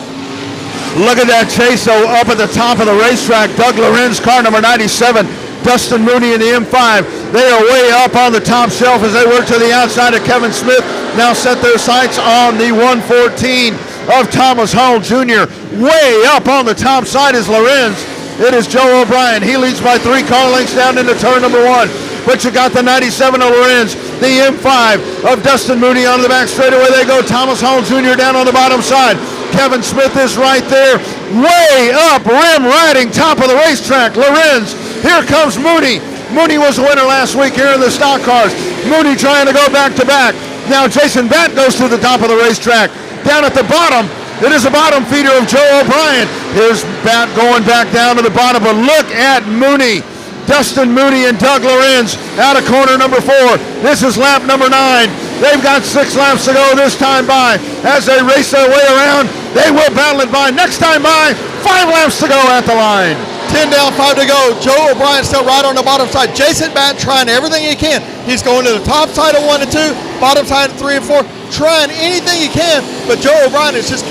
Look at that chase though up at the top of the racetrack. Doug Lorenz, car number 97. Dustin Mooney in the M5. They are way up on the top shelf as they work to the outside of Kevin Smith. Now set their sights on the 114 of Thomas Hall Jr. Way up on the top side is Lorenz. It is Joe O'Brien. He leads by 3 car lengths down into turn number 1. But you got the 97 of Lorenz, the M5 of Dustin Mooney onto the back straightaway. They go. Thomas Hall Jr. down on the bottom side. Kevin Smith is right there, way up, rim riding, top of the racetrack. Lorenz, here comes Mooney. Mooney was the winner last week here in the stock cars. Mooney trying to go back to back. Now Jason Batt goes to the top of the racetrack. Down at the bottom, it is a bottom feeder of Joe O'Brien. Here's Batt going back down to the bottom, but look at Mooney. Dustin Mooney and Doug Lorenz out of corner number 4. This is lap number 9. They've got 6 laps to go this time by. As they race their way around, they will battle it by. Next time by, 5 laps to go at the line. 10 down, 5 to go. Joe O'Brien still right on the bottom side. Jason Batt trying everything he can. He's going to the top side of 1 and 2, bottom side of 3 and 4, trying anything he can. But Joe O'Brien is just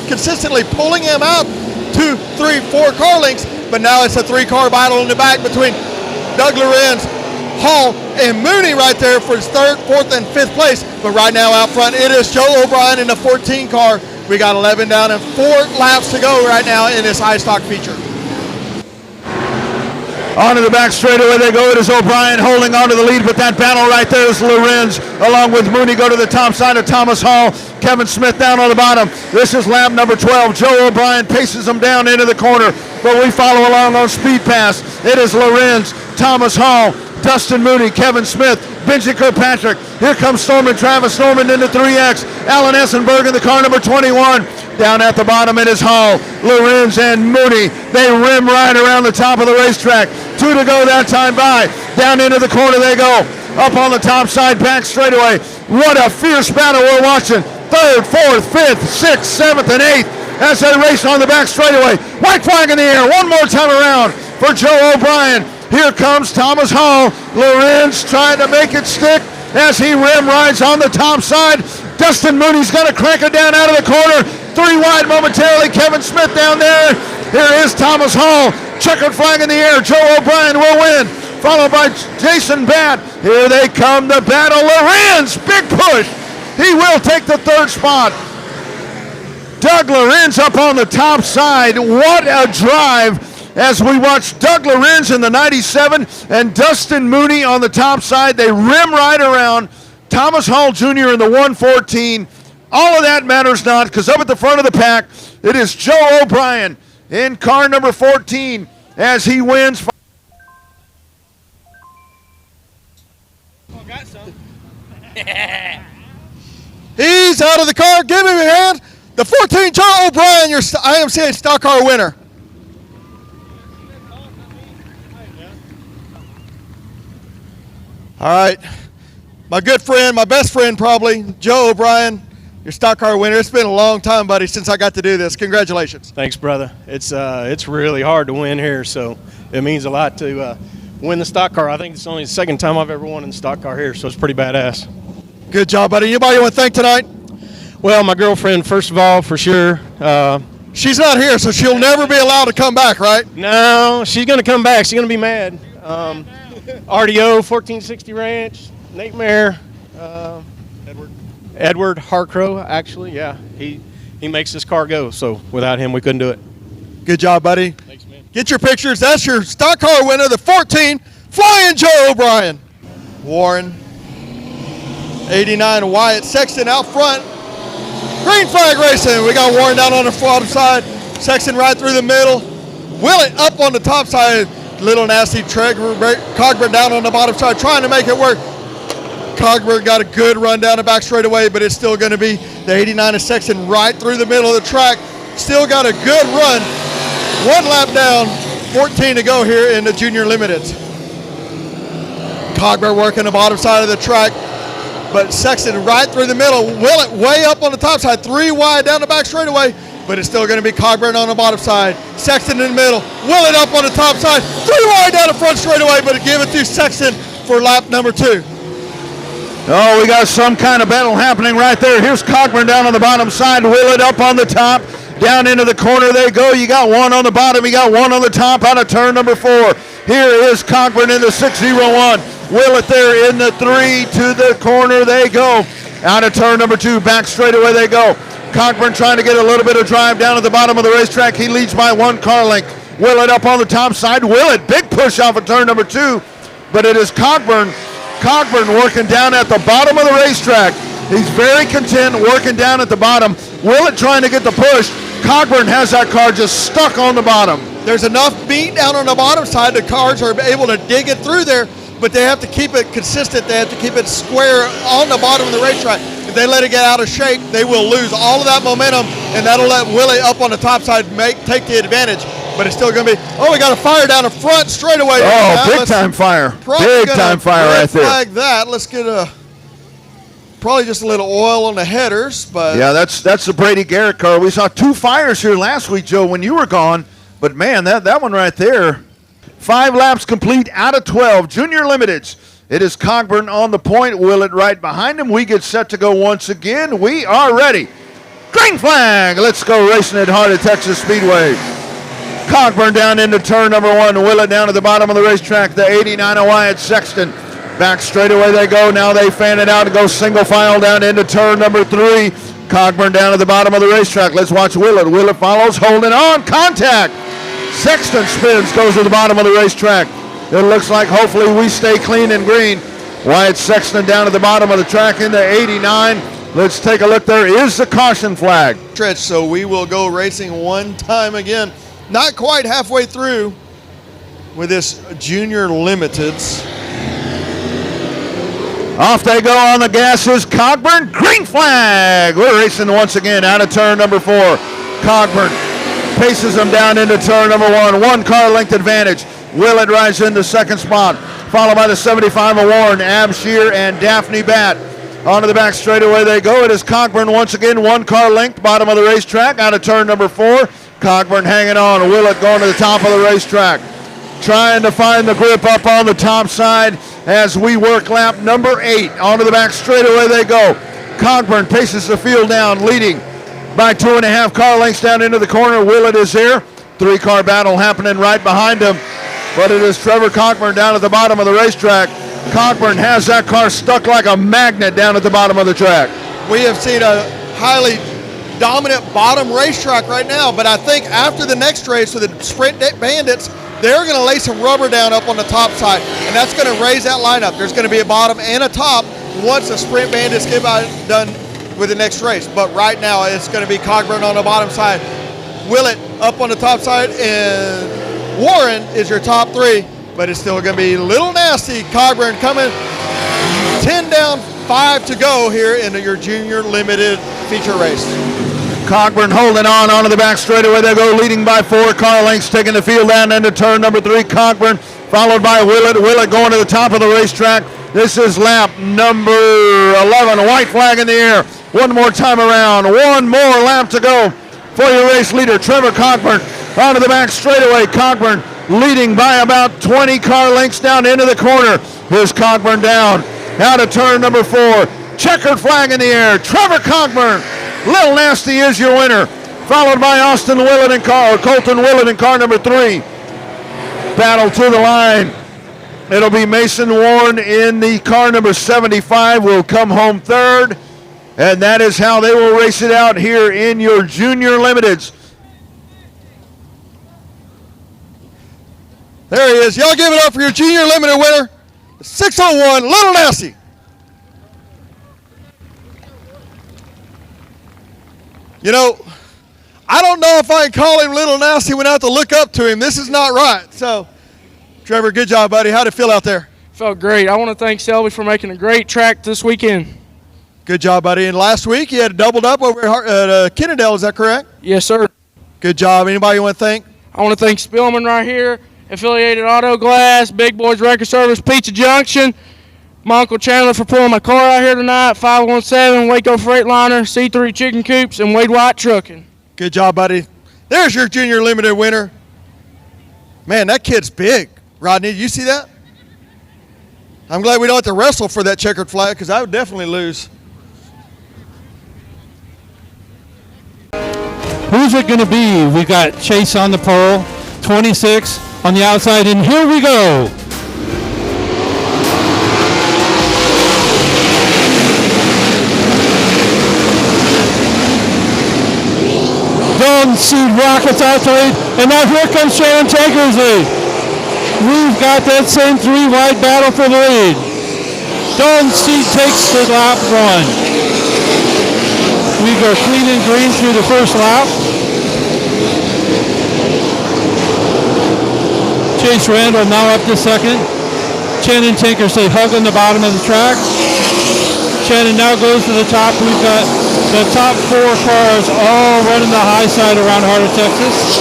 consistently pulling him out 2, 3, 4 car lengths. But now it's a 3-car battle in the back between Doug Lorenz, Hall, and Mooney right there for his 3rd, 4th, and 5th place. But right now out front, it is Joe O'Brien in the 14 car. We got 11 down and 4 laps to go right now in this high stock feature. Onto the back straightaway they go. It is O'Brien holding on to the lead, but that battle right there is Lorenz along with Mooney go to the top side of Thomas Hall. Kevin Smith down on the bottom. This is lap number 12. Joe O'Brien paces them down into the corner, but we follow along on Speed Pass. It is Lorenz, Thomas Hall, Dustin Mooney, Kevin Smith, Benji Kirkpatrick. Here comes Storman Travis Norman into 3X. Alan Essenberg in the car number 21. Down at the bottom it is Hall, Lorenz, and Mooney. They rim right around the top of the racetrack. 2 to go that time by. Down into the corner they go. Up on the top side, back straightaway. What a fierce battle we're watching. 3rd, 4th, 5th, 6th, 7th, and 8th as they race on the back straightaway. White flag in the air one more time around for Joe O'Brien. Here comes Thomas Hall. Lorenz trying to make it stick as he rim rides on the top side. Dustin Mooney's going to crank it down out of the corner. 3 wide momentarily. Kevin Smith down there. Here is Thomas Hall. Checkered flag in the air. Joe O'Brien will win. Followed by Jason Batt. Here they come, the battle. Lorenz, big push. He will take the 3rd spot. Doug Lorenz up on the top side. What a drive as we watch Doug Lorenz in the 97 and Dustin Mooney on the top side. They rim right around Thomas Hall Jr. in the 114. All of that matters not, because up at the front of the pack, it is Joe O'Brien in car number 14 as he wins. Got some. He's out of the car. Give him a hand. The 14, Joe O'Brien, your IMCA stock car winner. All right. My good friend, my best friend probably, Joe O'Brien, your stock car winner. It's been a long time, buddy, since I got to do this. Congratulations. Thanks, brother. It's really hard to win here, so it means a lot to win the stock car. I think it's only the 2nd time I've ever won in the stock car here, so it's pretty badass. Good job, buddy. Anybody you want to thank tonight? Well, my girlfriend, first of all, for sure. She's not here, so she'll never be allowed to come back, right? No, she's going to come back. She's going to be mad. RDO, 1460 Ranch, Nate Mayer, Edward Harcrow, actually, yeah. He makes this car go, so without him, we couldn't do it. Good job, buddy. Thanks, man. Get your pictures. That's your stock car winner, the 14, Flying Joe O'Brien. Warren, 89, Wyatt Sexton out front. Green flag racing. We got Warren down on the bottom side. Sexton right through the middle. Willett up on the top side. Little nasty Cogburn down on the bottom side, trying to make it work. Cogburn got a good run down the back straightaway, but it's still going to be the 89 of Sexton right through the middle of the track. Still got a good run. 1 lap down, 14 to go here in the Junior Limiteds. Cogburn working the bottom side of the track, but Sexton right through the middle. Willett way up on the top side, 3 wide down the back straightaway, but it's still going to be Cogburn on the bottom side. Sexton in the middle, Willett up on the top side, 3 wide down the front straightaway, but it gave it to Sexton for lap number 2. Oh, we got some kind of battle happening right there. Here's Cogburn down on the bottom side, Willett up on the top. Down into the corner they go. You got one on the bottom, you got one on the top out of turn number 4. Here is Cogburn in the 601. Willett there in the 3 to the corner they go. Out of turn number 2, back straightaway they go. Cogburn trying to get a little bit of drive down at the bottom of the racetrack. He leads by 1 car length. Willett up on the top side. Willett, big push off of turn number 2, but it is Cogburn working down at the bottom of the racetrack. He's very content working down at the bottom. Willett trying to get the push. Cogburn has that car just stuck on the bottom. There's enough beat down on the bottom side. The cars are able to dig it through there, but they have to keep it consistent. They have to keep it square on the bottom of the racetrack. If they let it get out of shape, they will lose all of that momentum, and that'll let Willie up on the top side take the advantage. But it's still going to be, we got a fire down the front straightaway. Oh, big time fire. Big time fire right there. Flag that. Let's get probably just a little oil on the headers. But yeah, that's the Brady Garrett car. We saw 2 fires here last week, Joe, when you were gone. But, man, that one right there. 5 laps complete out of 12. Junior Limiteds. It is Cogburn on the point. Willett right behind him. We get set to go once again. We are ready. Green flag. Let's go racing at heart at Texas Speedway. Cogburn down into turn number 1. Willett down to the bottom of the racetrack. The 89 of Wyatt Sexton. Back straightaway they go. Now they fan it out and go single file down into turn number 3. Cogburn down to the bottom of the racetrack. Let's watch Willett. Willett follows, holding on. Contact. Sexton spins, goes to the bottom of the racetrack. It looks like hopefully we stay clean and green. Wyatt Sexton down to the bottom of the track in the 89. Let's take a look. There is the caution flag. Stretch, so we will go racing one time again. Not quite halfway through with this Junior Limiteds. Off they go on the gases. Cogburn, green flag. We're racing once again out of turn number 4. Cogburn paces them down into turn number 1. 1 car length advantage. Willett rides in the second spot, followed by the 75 of Warren, Ab Shear, and Daphne Batt. Onto the back straightaway they go. It is Cogburn once again, 1 car length, bottom of the racetrack, out of turn number 4. Cogburn hanging on. Willett going to the top of the racetrack. trying to find the grip up on the top side as we work lap number 8. Onto the back straightaway they go. Cogburn paces the field down, leading by 2.5 car lengths down into the corner. Willett is there. 3-car battle happening right behind him. But it is Trevor Cockburn down at the bottom of the racetrack. Cockburn has that car stuck like a magnet down at the bottom of the track. We have seen a highly dominant bottom racetrack right now, but I think after the next race with the Sprint Bandits, they're going to lay some rubber down up on the top side, and that's going to raise that lineup. There's going to be a bottom and a top once the Sprint Bandits get done with the next race. But right now, it's going to be Cogburn on the bottom side, Willett up on the top side, and Warren is your top 3, but it's still going to be a little nasty. Cogburn coming 10 down, 5 to go here in your junior limited feature race. Cogburn holding on onto the back straightaway. They go, leading by 4 car lengths, taking the field down into turn number 3. Cogburn followed by Willett. Willett going to the top of the racetrack. This is lap number 11. White flag in the air. One more time around. One more lap to go for your race leader, Trevor Cogburn. Onto the back straightaway. Cogburn leading by about 20 car lengths down into the corner. Here's Cogburn down. Out of turn number 4. Checkered flag in the air. Trevor Cogburn, Little Nasty is your winner. Followed by Colton Willett in car number 3. Battle to the line. It'll be Mason Warren in the car number 75 will come home third. And that is how they will race it out here in your junior limiteds. There he is. Y'all give it up for your junior limited winner, 601 Little Nasty. You know, I don't know if I can call him Little Nasty when I have to look up to him. This is not right. So, Trevor, good job, buddy. How'd it feel out there? Felt great. I want to thank Selby for making a great track this weekend. Good job, buddy. And last week you had doubled up over at Kennedale, is that correct? Yes, sir. Good job. Anybody you want to thank? I want to thank Spillman right here, Affiliated Auto Glass, Big Boys Record Service, Pizza Junction, my Uncle Chandler for pulling my car out here tonight, 517 Waco Freightliner, C3 Chicken Coops, and Wade White Trucking. Good job, buddy. There's your junior limited winner. Man, that kid's big. Rodney, you see that? I'm glad we don't have to wrestle for that checkered flag because I would definitely lose. Who's it going to be? We got Chase on the pole, 26 on the outside, and here we go. Golden Seed rockets out to lead, and now here comes Shannon Tankersley. We've got that same 3-wide battle for the lead. Golden Seed takes the lap 1. We go clean and green through the first lap. Chase Randall now up to second. Shannon Tankersley hugging the bottom of the track. Shannon now goes to the top. We've got the top 4 cars all running the high side around Heart of Texas.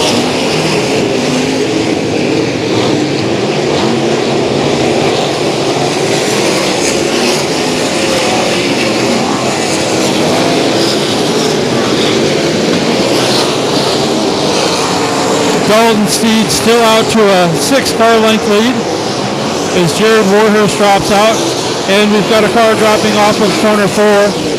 Golden Steed still out to a 6-car length lead as Jared Warhurst drops out, and we've got a car dropping off of corner 4.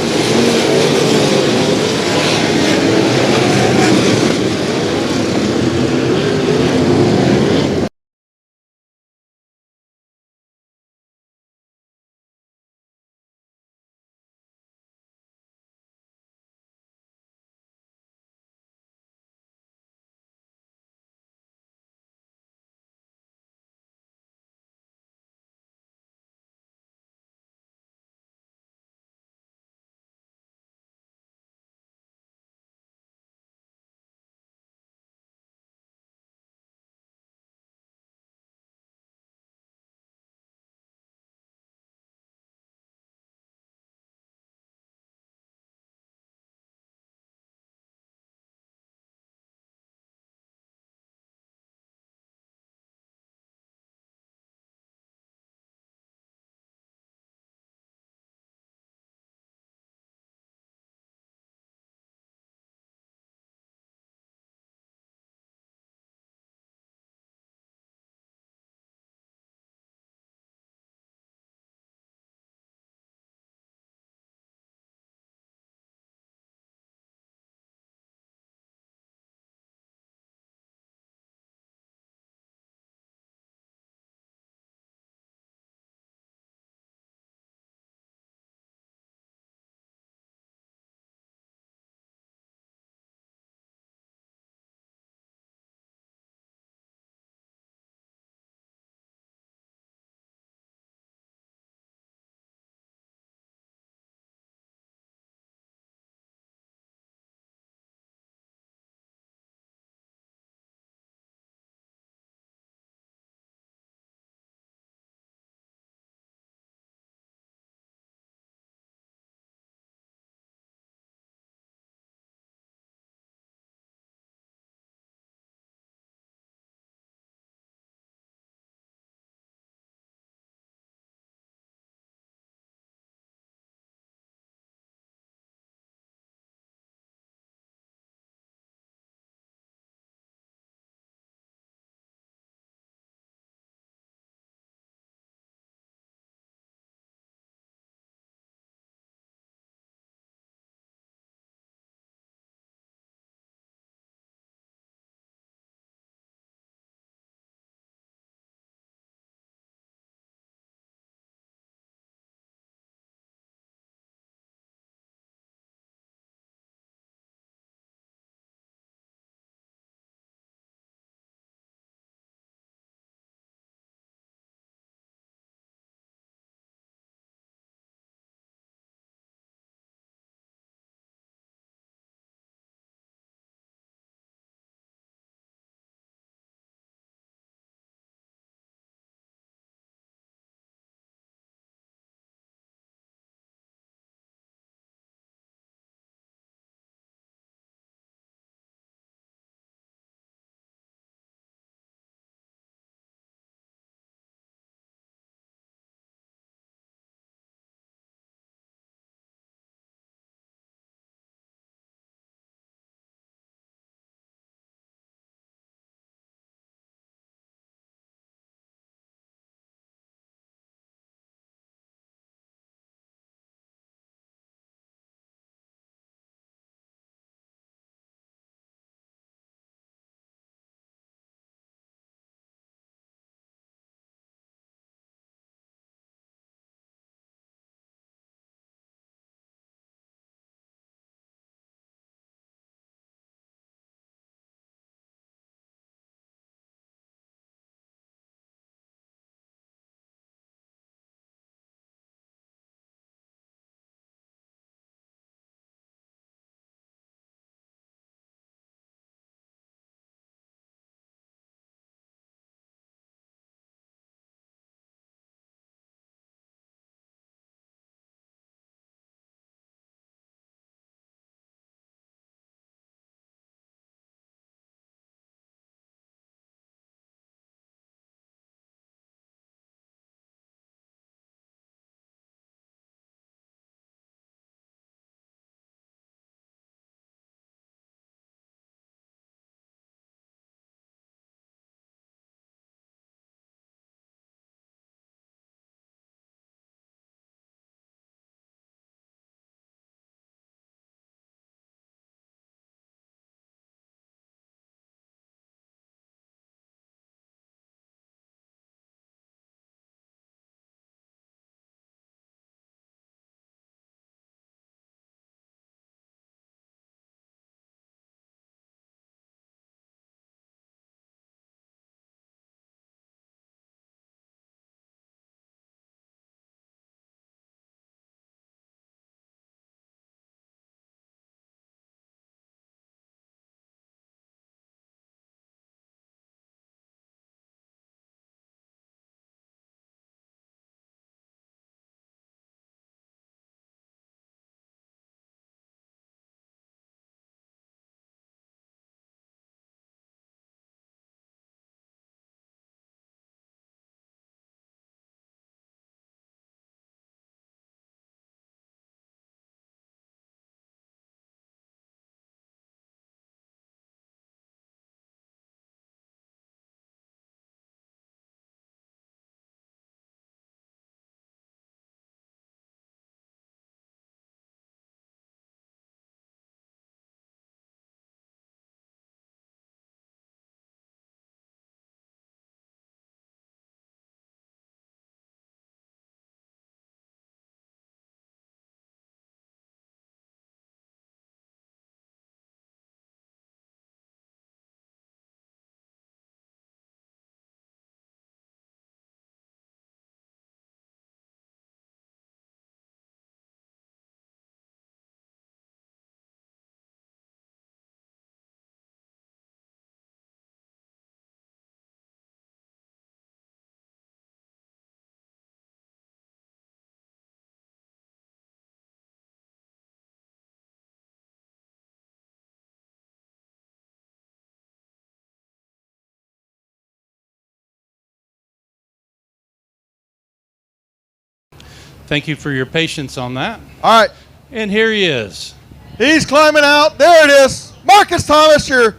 Thank you for your patience on that. All right. And here he is. He's climbing out. There it is. Marcus Thomas, your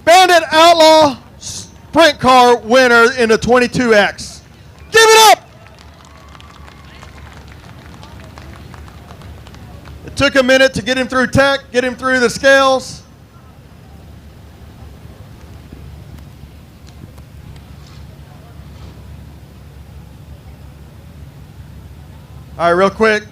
Bandit Outlaw sprint car winner in the 22X. Give it up. It took a minute to get him through tech, get him through the scales. All right, real quick.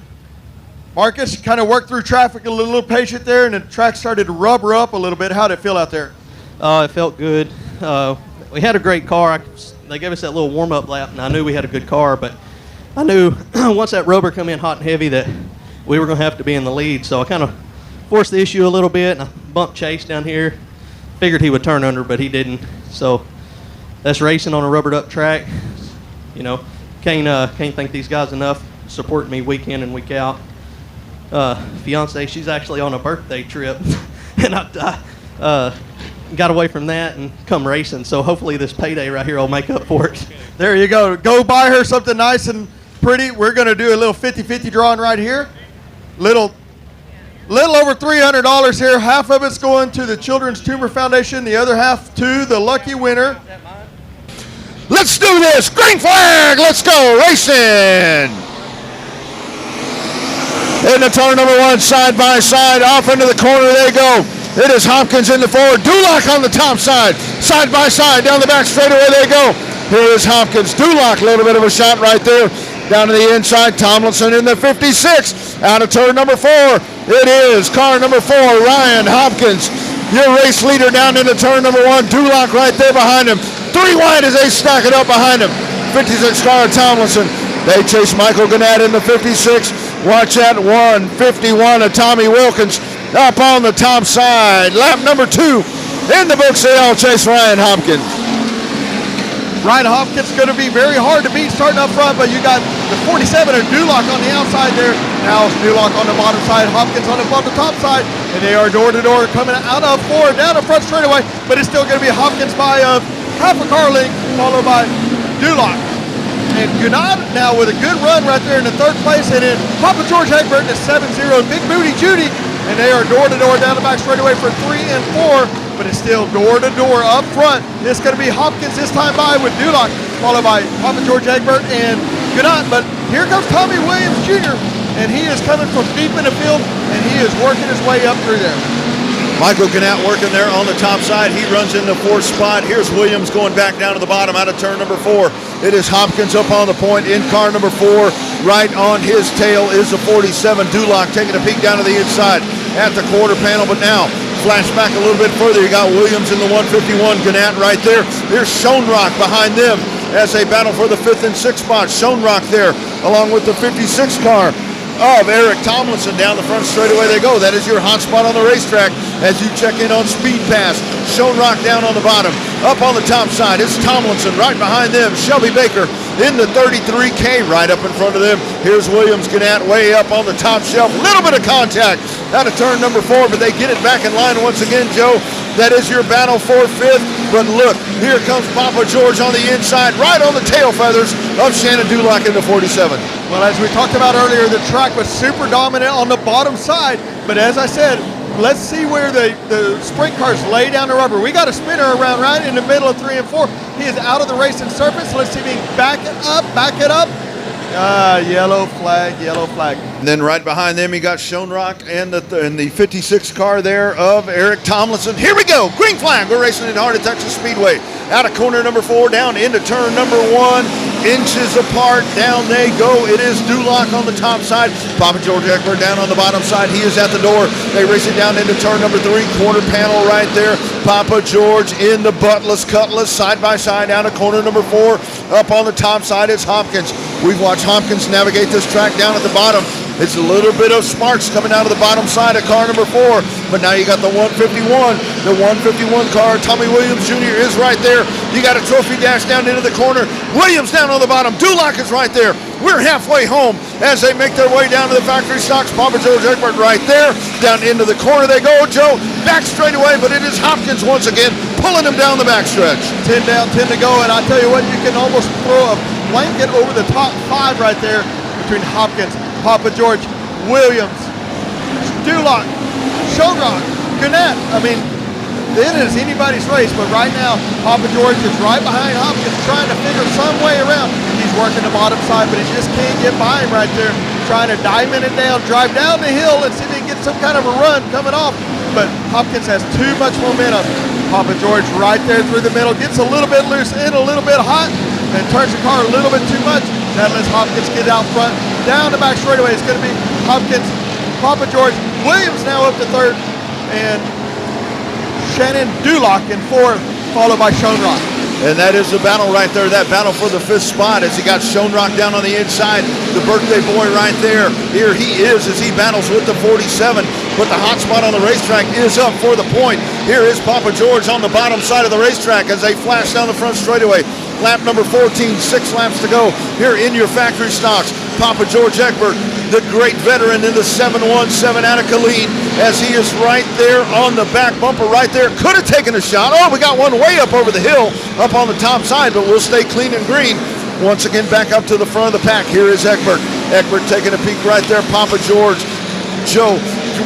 Marcus, you kind of worked through traffic a little patient there, and the track started to rubber up a little bit. How did it feel out there? It felt good. We had a great car. They gave us that little warm-up lap, and I knew we had a good car, but I knew once that rubber come in hot and heavy that we were going to have to be in the lead. So I kind of forced the issue a little bit, and I bumped Chase down here. Figured he would turn under, but he didn't. So that's racing on a rubbered-up track. You know, can't thank these guys enough supporting me week in and week out. Fiance, she's actually on a birthday trip, and I got away from that and come racing. So hopefully this payday right here will make up for it. There you go. Go buy her something nice and pretty. We're going to do a little 50-50 drawing right here. Little over $300 here. Half of it's going to the Children's Tumor Foundation. The other half to the lucky winner. Let's do this. Green flag. Let's go racing. Into turn number 1, side by side, off into the corner they go. It is Hopkins in the forward, Duloc on the top side by side, down the back straightaway they go. Here is Hopkins, Duloc, a little bit of a shot right there. Down to the inside, Tomlinson in the 56, out of turn number 4. It is car number 4, Ryan Hopkins, your race leader down into turn number 1. Duloc right there behind him. 3 wide as they stack it up behind him. 56 car Tomlinson. They chase Michael Gannett in the 56. Watch that 151 of Tommy Wilkins up on the top side. Lap number 2 in the books. They all chase Ryan Hopkins. Ryan Hopkins going to be very hard to beat starting up front, but you got the 47 of Duloc on the outside there. Now it's Duloc on the bottom side, Hopkins on the top side, and they are door to door coming out of 4 down the front straightaway, but it's still going to be Hopkins by half a car length, followed by Duloc. And Gannett now with a good run right there in the 3rd place, and then Papa George Egbert in the 7-0, Big Booty Judy, and they are door to door down the back straightaway for 3 and 4, but it's still door to door up front. It's going to be Hopkins this time by with Duloc, followed by Papa George Egbert and Gannett, but here comes Tommy Williams Jr., and he is coming from deep in the field, and he is working his way up through there. Michael Gannett working there on the top side. He runs in the 4th spot. Here's Williams going back down to the bottom out of turn number 4. It is Hopkins up on the point in car number 4. Right on his tail is the 47. Duloc taking a peek down to the inside at the quarter panel. But now, flash back a little bit further. You got Williams in the 151. Gannett right there. There's Schoenrock behind them as they battle for the 5th and 6th spot. Schoenrock there along with the 56 car of Eric Tomlinson down the front straightaway they go. That is your hot spot on the racetrack as you check in on Speed Pass. Schoenrock down on the bottom. Up on the top side is Tomlinson right behind them. Shelby Baker in the 33K right up in front of them. Here's Williams Gannett way up on the top shelf. Little bit of contact out of turn number 4, but they get it back in line once again, Joe. That is your battle for 5th. But look, here comes Papa George on the inside, right on the tail feathers of Shannon Duloc in the 47. Well, as we talked about earlier, the track was super dominant on the bottom side. But as I said, let's see where the sprint cars lay down the rubber. We got a spinner around right in the middle of 3 and 4. He is out of the racing surface. Let's see if he can back it up. Yellow flag, yellow flag. And then right behind them, you got Schoenrock and the 56 car there of Eric Tomlinson. Here we go, green flag. We're racing in Heart of Texas Speedway. Out of corner number 4, down into turn number 1. Inches apart, down they go. It is Duloc on the top side. Papa George Eckler down on the bottom side. He is at the door. They race it down into turn number 3. Quarter panel right there. Papa George in the buttless, cutlass, side by side out of corner number 4. Up on the top side is Hopkins. We've watched Hopkins navigate this track down at the bottom. It's a little bit of sparks coming out of the bottom side of car number 4. But now you got the 151. The 151 car, Tommy Williams Jr. is right there. You got a trophy dash down into the corner. Williams down on the bottom. Duloc is right there. We're halfway home as they make their way down to the factory stocks. Papa George Egbert right there. Down into the corner they go, Joe. Back straight away, but it is Hopkins once again pulling them down the backstretch. 10 down, 10 to go, and I tell you what, you can almost throw a blanket over the top 5 right there between Hopkins, Papa George, Williams, Duloc, Showrock, Gannett. I mean, it is anybody's race, but right now, Papa George is right behind Hopkins trying to figure some way around. He's working the bottom side, but he just can't get by him right there, trying to diamond it down, drive down the hill, and see if he can get some kind of a run coming off. But Hopkins has too much momentum. Papa George right there through the middle, gets a little bit loose in, a little bit hot, and turns the car a little bit too much. That lets Hopkins get out front. Down the back straightaway, it's going to be Hopkins, Papa George, Williams now up to third, and Shannon Duloc in fourth, followed by Schoenrock. And that is the battle right there, that battle for the 5th spot as he got Schoenrock down on the inside, the birthday boy right there. Here he is as he battles with the 47, but the hot spot on the racetrack is up for the point. Here is Papa George on the bottom side of the racetrack as they flash down the front straightaway. Lap number 14, 6 laps to go here in your factory stocks. Papa George Egbert, the great veteran in the 717 out of Killeen, as he is right there on the back bumper right there. Could have taken a shot. Oh, we got one way up over the hill, up on the top side, but we'll stay clean and green. Once again, back up to the front of the pack. Here is Egbert. Egbert taking a peek right there. Papa George, Joe,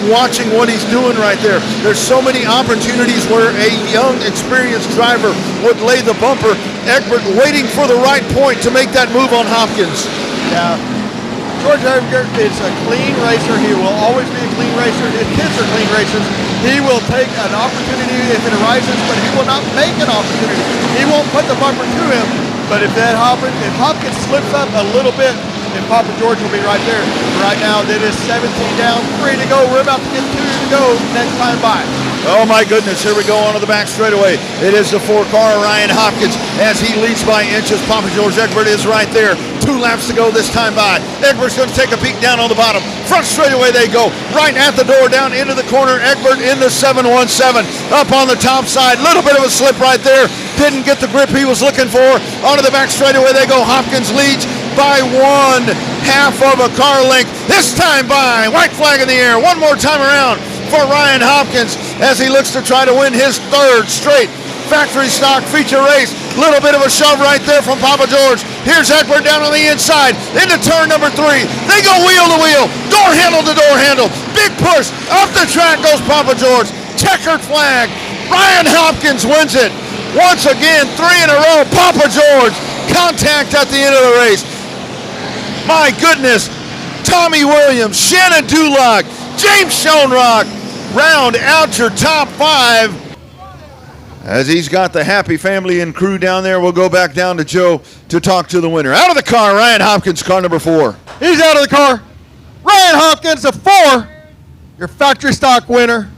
watching what he's doing right there. There's so many opportunities where a young, experienced driver would lay the bumper. Egbert waiting for the right point to make that move on Hopkins. Yeah. George Egbert is a clean racer. He will always be a clean racer. His kids are clean racers. He will take an opportunity if it arises, but he will not make an opportunity. He won't put the bumper to him, but if Hopkins slips up a little bit, then Papa George will be right there. Right now, it is 17 down, 3 to go. We're about to get 2 to go next time by. Oh my goodness, here we go onto the back straightaway. It is the 4-car Ryan Hopkins as he leads by inches. Papa George Egbert is right there. 2 laps to go this time by. Egbert's going to take a peek down on the bottom. Front straightaway they go. Right at the door, down into the corner. Egbert in the 717. Up on the top side. Little bit of a slip right there. Didn't get the grip he was looking for. Onto the back straightaway they go. Hopkins leads by 1/2 of a car length. This time by. White flag in the air. One more time around for Ryan Hopkins as he looks to try to win his 3rd straight factory stock feature race. Little bit of a shove right there from Papa George. Here's Egbert down on the inside into turn number 3. They go wheel to wheel, door handle to door handle. Big push up the track goes Papa George. Checkered flag. Ryan Hopkins wins it once again, 3 in a row. Papa George, contact at the end of the race. My goodness, Tommy Williams, Shannon Duloc, James Schoenrock round out your top 5. As he's got the happy family and crew down there, we'll go back down to Joe to talk to the winner. Out of the car, Ryan Hopkins, car number 4. He's out of the car. Ryan Hopkins, the 4, your factory stock winner.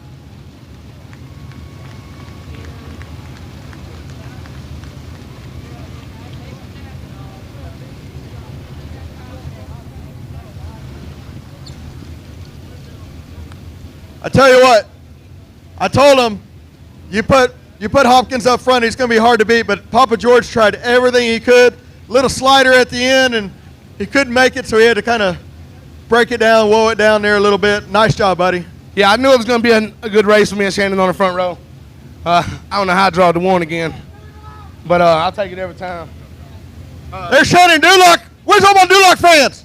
I tell you what, I told him, you put Hopkins up front, he's going to be hard to beat, but Papa George tried everything he could. Little slider at the end, and he couldn't make it, so he had to kind of break it down, woe it down there a little bit. Nice job, buddy. Yeah, I knew it was going to be a good race for me and Shannon on the front row. I don't know how I draw the 1 again, but I'll take it every time. There's Shannon Duloc. Where's all my Duloc fans?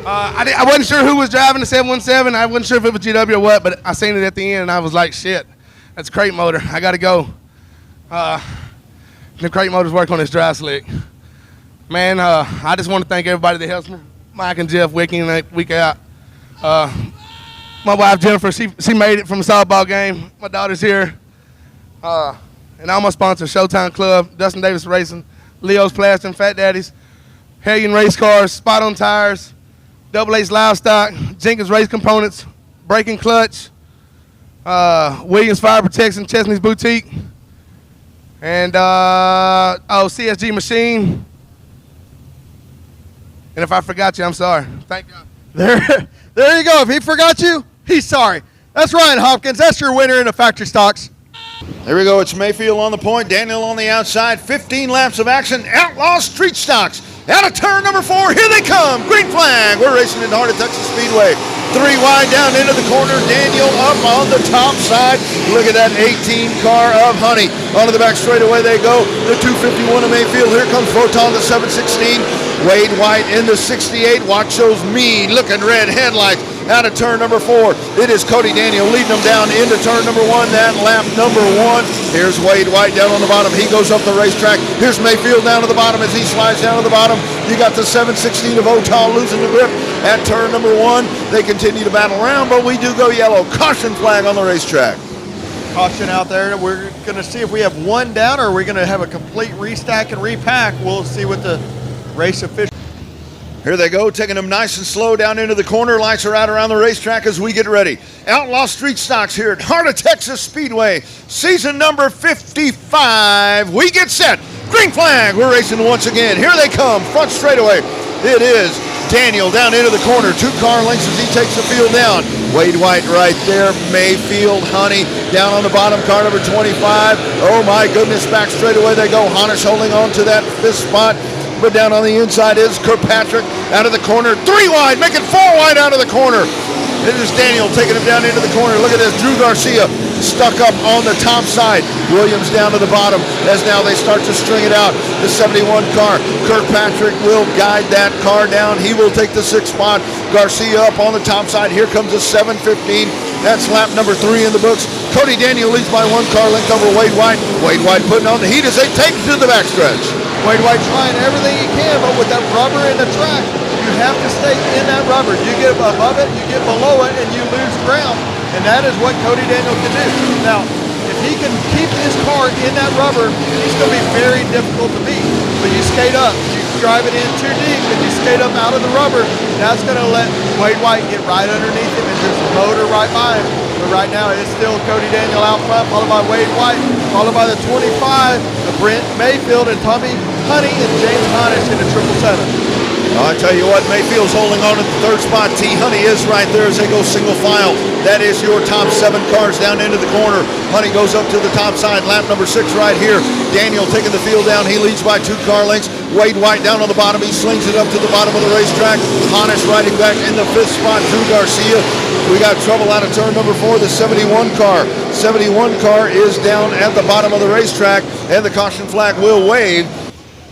I wasn't sure who was driving the 717. I wasn't sure if it was GW or what, but I seen it at the end, and I was like, shit, that's a crate motor. I got to go. The crate motors work on this dry slick. Man, I just want to thank everybody that helps me. Mike and Jeff week in, week out. My wife, Jennifer, she made it from a softball game. My daughter's here. And all my sponsors, Showtime Club, Dustin Davis Racing, Leo's Plastic, Fat Daddies, Hellion Race Cars, Spot on Tires, Double H Livestock, Jenkins Race Components, Braking Clutch, Williams Fire Protection, Chesney's Boutique, and CSG Machine. And if I forgot you, I'm sorry. Thank you. There you go. If he forgot you, he's sorry. That's Ryan Hopkins. That's your winner in the factory stocks. There we go. It's Mayfield on the point, Daniel on the outside. 15 laps of action. Outlaw Street Stocks. Out of turn number 4. Here they come. Green flag. We're racing in the heart of Texas Speedway. 3 wide down into the corner. Daniel up on the top side. Look at that 18 car of Honey. Onto the back straightaway they go. The 251 of Mayfield. Here comes Photon, the 716. Wade White in the 68. Watch those mean looking red headlights out of turn number 4. It is Cody Daniel leading them down into turn number 1. That lap number 1. Here's Wade White down on the bottom. He goes up the racetrack. Here's Mayfield down to the bottom as he slides down to the bottom. You got the 716 of Otal losing the grip at turn number 1. They continue to battle around, but we do go yellow. Caution flag on the racetrack. Caution out there. We're going to see if we have one down or we're going to have a complete restack and repack. We'll see what the race official. Here they go, taking them nice and slow down into the corner. Lights are out around the racetrack as we get ready. Outlaw Street Stocks here at Heart of Texas Speedway, season number 55. We get set. Green flag. We're racing once again. Here they come, front straightaway. It is Daniel down into the corner. 2 car lengths as he takes the field down. Wade White right there. Mayfield, Honey down on the bottom, car number 25. Oh my goodness, back straightaway they go. Honish holding on to that 5th spot. But down on the inside is Kirkpatrick out of the corner. 3 wide, making 4 wide out of the corner. It is Daniel taking him down into the corner. Look at this, Drew Garcia stuck up on the top side. Williams down to the bottom as now they start to string it out. The 71 car, Kirkpatrick will guide that car down. He will take the 6th spot. Garcia up on the top side. Here comes the 715. That's lap number 3 in the books. Cody Daniel leads by 1 car length over Wade White. Wade White putting on the heat as they take to the backstretch. Wade White trying everything he can, but with that rubber in the track, you have to stay in that rubber. You get above it, you get below it, and you lose ground. And that is what Cody Daniel can do. Now, if he can keep his car in that rubber, he's going to be very difficult to beat. But you skate up, you drive it in too deep, and you skate up out of the rubber, that's going to let Wade White get right underneath him and just motor right by him. But right now, it's still Cody Daniel out front, followed by Wade White, followed by the 25, Brent Mayfield, and Tommy Honey, and James Honish in the 777. I tell you what, Mayfield's holding on to the 3rd spot. T. Honey is right there as they go single file. That is your top 7 cars down into the corner. Honey goes up to the top side, lap number 6 right here. Daniel taking the field down. He leads by 2 car lengths. Wade White down on the bottom. He slings it up to the bottom of the racetrack. Honish riding back in the 5th spot. Drew Garcia. We got trouble out of turn number 4, the 71 car. 71 car is down at the bottom of the racetrack, and the caution flag will wave.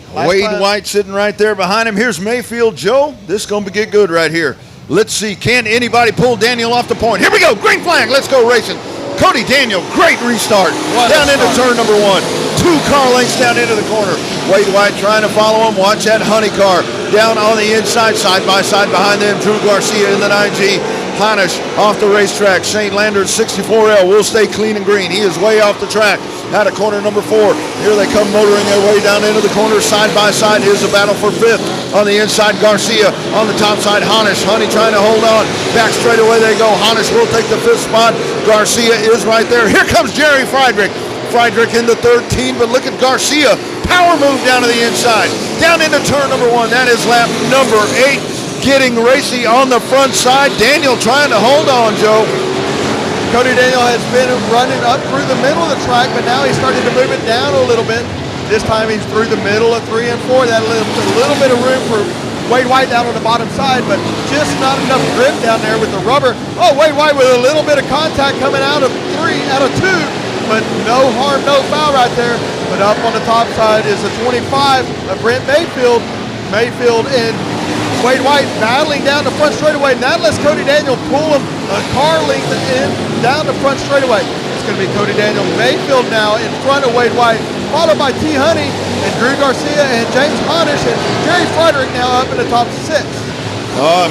Wade White sitting right there behind him. Here's Mayfield. Joe, this is going to get good right here. Let's see, can anybody pull Daniel off the point? Here we go, green flag, let's go racing. Cody Daniel, great restart. Down into turn number 1. 2 car lengths down into the corner. Wade White trying to follow him. Watch that Honey car. Down on the inside, side by side behind them. Drew Garcia in the 9G. Honish off the racetrack. St. Landers 64L will stay clean and green. He is way off the track. Out of corner number 4. Here they come motoring their way down into the corner. Side by side is a battle for 5th. On the inside, Garcia. On the top side, Honish. Honey trying to hold on. Back straight away they go. Honish will take the 5th spot. Garcia is right there. Here comes Jerry Friedrich. Friedrich in the 13, but look at Garcia. Power move down to the inside. Down into turn number 1. That is lap number 8. Getting racy on the front side. Daniel trying to hold on, Joe. Cody Daniel has been running up through the middle of the track, but now he's starting to move it down a little bit. This time he's through the middle of 3 and 4. That leaves a little bit of room for Wade White down on the bottom side, but just not enough grip down there with the rubber. Oh, Wade White with a little bit of contact coming out of 2, but no harm, no foul right there. But up on the top side is the 25 of Brent Mayfield. Mayfield and Wade White battling down the front straightaway. And that lets Cody Daniel pull him a car length in down the front straightaway. It's going to be Cody Daniel Mayfield now in front of Wade White, followed by T. Honey and Drew Garcia and James Honish and Jerry Friedrich now up in the top 6.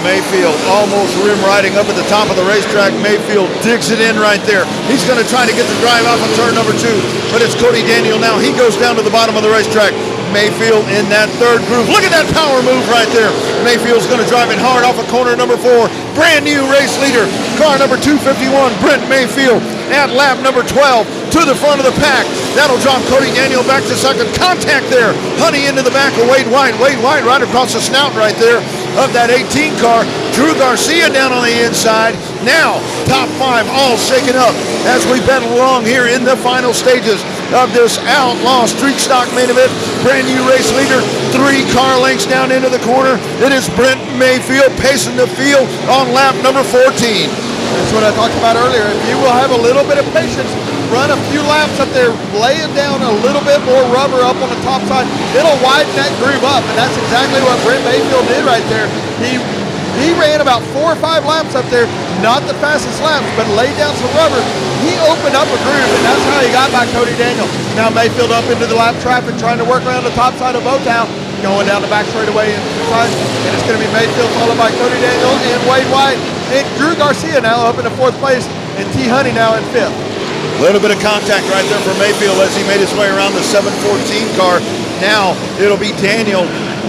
Mayfield almost rim riding up at the top of the racetrack. Mayfield digs it in right there. He's going to try to get the drive off of turn number 2, but it's Cody Daniel now. He goes down to the bottom of the racetrack. Mayfield in that 3rd groove. Look at that power move right there. Mayfield's going to drive it hard off of corner number 4. Brand new race leader, car number 251, Brent Mayfield at lap number 12 to the front of the pack. That'll drop Cody Daniel back to 2nd. Contact there. Honey into the back of Wade White. Wade White right across the snout right there of that 18 car. Drew Garcia down on the inside. Now, top 5 all shaken up as we battle along here in the final stages of this Outlaw Street Stock main event. Brand new race leader, 3 car lengths down into the corner. It is Brent Mayfield pacing the field on lap number 14. That's what I talked about earlier. If you will have a little bit of patience, run a few laps up there, laying down a little bit more rubber up on the top side, it'll widen that groove up, and that's exactly what Brent Mayfield did right there. He ran about 4 or 5 laps up there, not the fastest laps, but laid down some rubber. He opened up a groove, and that's how he got by Cody Daniel. Now Mayfield up into the lap traffic, trying to work around the top side of Botown, going down the back straightaway inside, and it's going to be Mayfield followed by Cody Daniel and Wade White, and Drew Garcia now up into 4th place, and T. Honey now in 5th. A little bit of contact right there for Mayfield as he made his way around the 714 car. Now it'll be Daniel,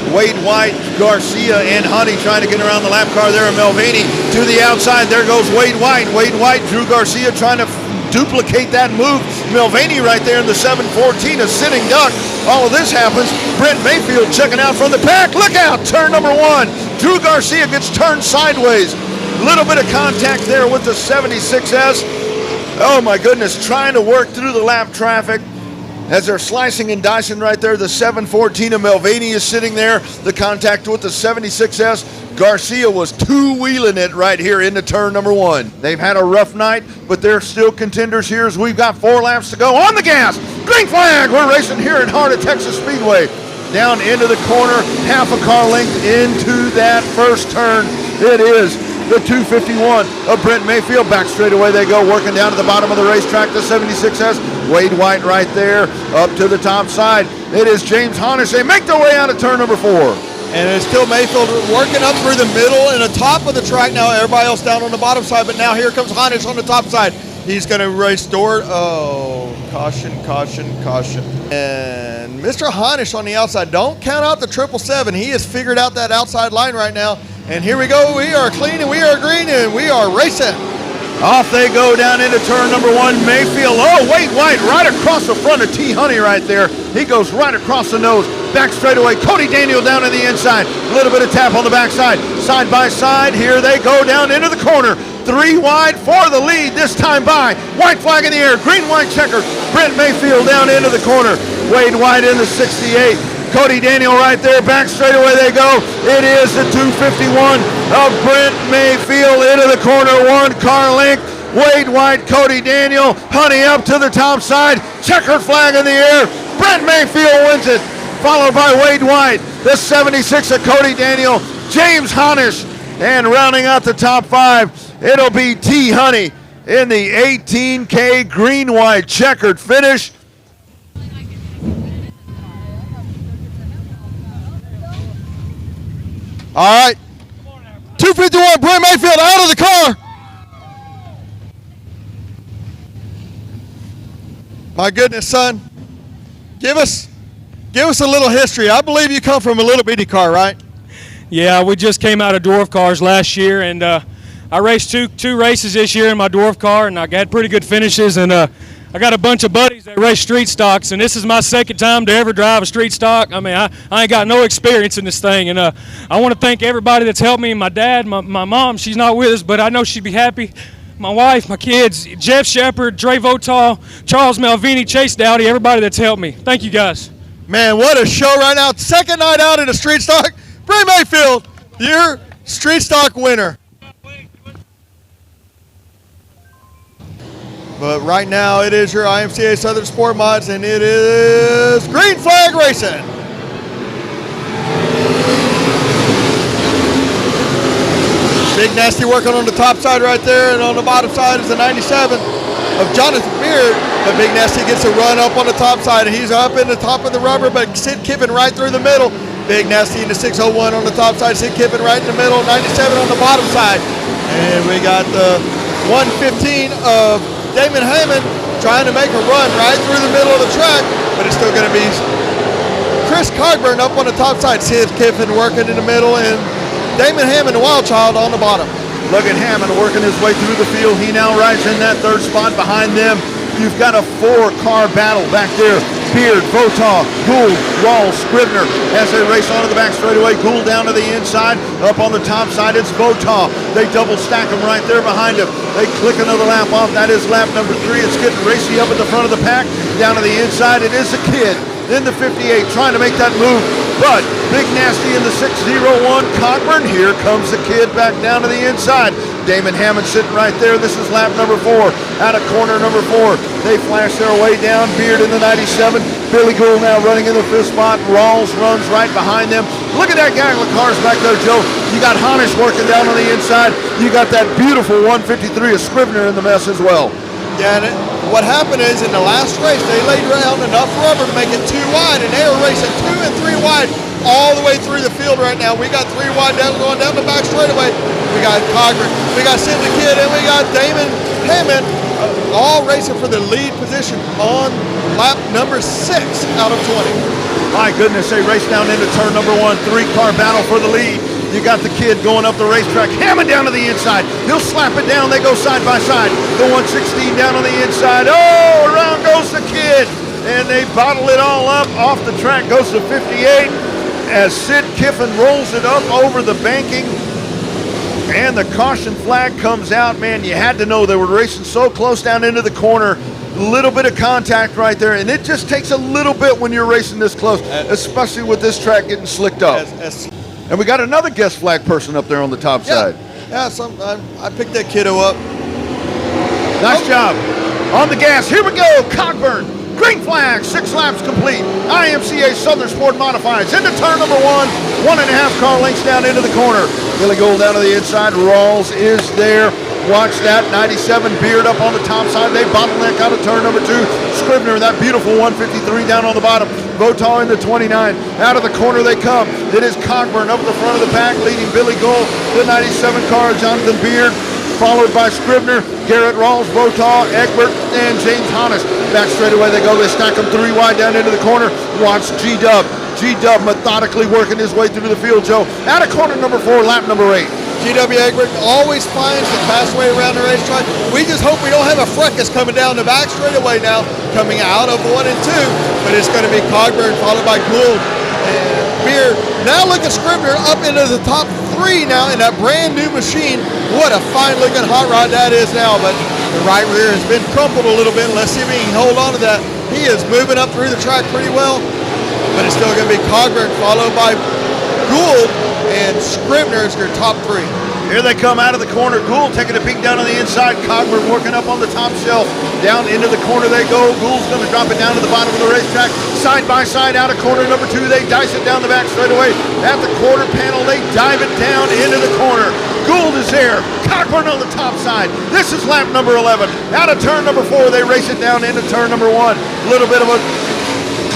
Wade White, Garcia, and Honey trying to get around the lap car there in Melvini. To the outside, there goes Wade White. Wade White, Drew Garcia trying to duplicate that move. Melvini right there in the 714, a sitting duck. All of this happens. Brent Mayfield checking out from the pack. Look out, turn number 1. Drew Garcia gets turned sideways. A little bit of contact there with the 76S. Oh my goodness, trying to work through the lap traffic as they're slicing and dicing right there. The 714 of Melvini is sitting there. The contact with the 76S. Garcia was two-wheeling it right here into turn number 1. They've had a rough night, but they're still contenders here as we've got 4 laps to go. On the gas, green flag. We're racing here at heart of Texas Speedway. Down into the corner, half a car length into that first turn. It is the 251 of Brent Mayfield. Back straight away they go, working down to the bottom of the racetrack, the 76S. Wade White right there, up to the top side. It is James Honish. They make their way out of turn number 4. And it's still Mayfield working up through the middle and the top of the track now. Everybody else down on the bottom side, but now here comes Honish on the top side. He's going to race door. Oh, caution, caution, caution. And Mr. Honish on the outside. Don't count out the 777. He has figured out that outside line right now. And here we go. We are clean and we are green and we are racing. Off they go down into turn number 1. Mayfield, oh, Wade White right across the front of T. Honey right there. He goes right across the nose. Back straightaway, Cody Daniel down to the inside. A little bit of tap on the backside. Side by side, here they go down into the corner. 3 wide for the lead this time by. White flag in the air, green-white checker. Brent Mayfield down into the corner. Wade White in the 68. Cody Daniel right there, back straightaway they go. It is the 251 of Brent Mayfield into the corner, 1 car length. Wade White, Cody Daniel, Honey up to the top side, checkered flag in the air. Brent Mayfield wins it, followed by Wade White, the 76 of Cody Daniel, James Honish, and rounding out the top 5, it'll be T. Honey in the 18K green-white checkered finish. All right. 251, Brent Mayfield out of the car. My goodness, son. Give us a little history. I believe you come from a little bitty car, right? Yeah, we just came out of dwarf cars last year, and I raced two races this year in my dwarf car, and I got pretty good finishes, and I got a bunch of buddies that race street stocks, and this is my second time to ever drive a street stock. I mean, I ain't got no experience in this thing, and I want to thank everybody that's helped me. My dad, my mom, she's not with us, but I know she'd be happy. My wife, my kids, Jeff Shepard, Dre Votal, Charles Malvini, Chase Dowdy, everybody that's helped me. Thank you, guys. Man, what a show right now. Second night out in a street stock. Brent Mayfield, your street stock winner. But right now it is your IMCA Southern Sport Mods, and it is green flag racing. Big Nasty working on the top side right there, and on the bottom side is the 97 of Jonathan Beard. But Big Nasty gets a run up on the top side, and he's up in the top of the rubber, but Sid Kippen right through the middle. Big Nasty in the 601 on the top side, Sid Kippen right in the middle, 97 on the bottom side. And we got the 115 of Damon Hammond trying to make a run right through the middle of the track, but it's still going to be Chris Cogburn up on the top side. Sid Kippen working in the middle, and Damon Hammond, the wild child, on the bottom. Look at Hammond working his way through the field. He now rides in that 3rd spot behind them. You've got a 4-car battle back there. Beard, Votaw, Gould, Rawls, Scribner as they race onto the back straightaway. Gould down to the inside. Up on the top side, it's Votaw. They double stack him right there behind him. They click another lap off. That is lap number 3. It's getting racy up at the front of the pack. Down to the inside, it is the kid in the 58 trying to make that move But Big Nasty in the 601 Cockburn. Here comes the kid back down to the inside. Damon Hammond sitting right there. This is lap number 4. Out of corner number 4. They flash their way down. Beard in the 97. Billy Gould now running in the 5th spot. Rawls runs right behind them. Look at that gang of cars back there, Joe. You got Honish working down on the inside. You got that beautiful 153 of Scribner in the mess as well. Yeah, and what happened is in the last race, they laid around enough rubber to make it 2 wide, and they were racing 2 and 3 wide all the way through the field right now. We got 3 wide going down the back straightaway. We got Cochran, we got Sidney Kidd, and we got Damon Hammond all racing for the lead position on lap number 6 out of 20. My goodness, they race down into turn number 1. 3-car battle for the lead. You got the kid going up the racetrack, Hammond down to the inside. He'll slap it down. They go side by side. The 116 down on the inside. Oh, around goes the kid. And they bottle it all up. Off the track goes to 58 as Sid Kiffin rolls it up over the banking. And the caution flag comes out. Man, you had to know they were racing so close down into the corner. Little bit of contact right there. And it just takes a little bit when you're racing this close, especially with this track getting slicked up. And we got another guest flag person up there on the top side. Yeah, I picked that kiddo up. Nice job. On the gas, here we go, Cockburn. Green flag, 6 laps complete. IMCA Southern Sport Modifieds into turn number 1. 1.5 car lengths down into the corner. Billy Gould down to the inside. Rawls is there. Watch that, 97 Beard up on the top side. They bottleneck out of turn number 2. Scribner, that beautiful 153 down on the bottom. Votaw in the 29. Out of the corner they come. It is Cockburn up at the front of the pack, leading Billy Gould, the 97 car, Jonathan Beard, followed by Scribner, Garrett Rawls, Votaw, Egbert, and James Honish. Back straight away they go. They stack them 3 wide down into the corner. Watch G-Dub. G-Dub methodically working his way through the field, Joe. Out of corner number 4, lap number 8. G.W. Egbert always finds the fast way around the racetrack. We just hope we don't have a fracas coming down the back straightaway now, coming out of 1 and 2. But it's going to be Cogburn followed by Gould and Beard. Now look at Scribner up into the top 3 now in that brand new machine. What a fine looking hot rod that is now. But the right rear has been crumpled a little bit. Let's see if he can hold on to that. He is moving up through the track pretty well. But it's still going to be Cogburn followed by Gould, and Scribner is your top 3. Here they come out of the corner. Gould taking a peek down on the inside. Cogburn working up on the top shelf. Down into the corner they go. Gould's going to drop it down to the bottom of the racetrack. Side by side out of corner number 2. They dice it down the back straightaway. At the quarter panel, they dive it down into the corner. Gould is there. Cockburn on the top side. This is lap number 11. Out of turn number 4, they race it down into turn number 1. A little bit of a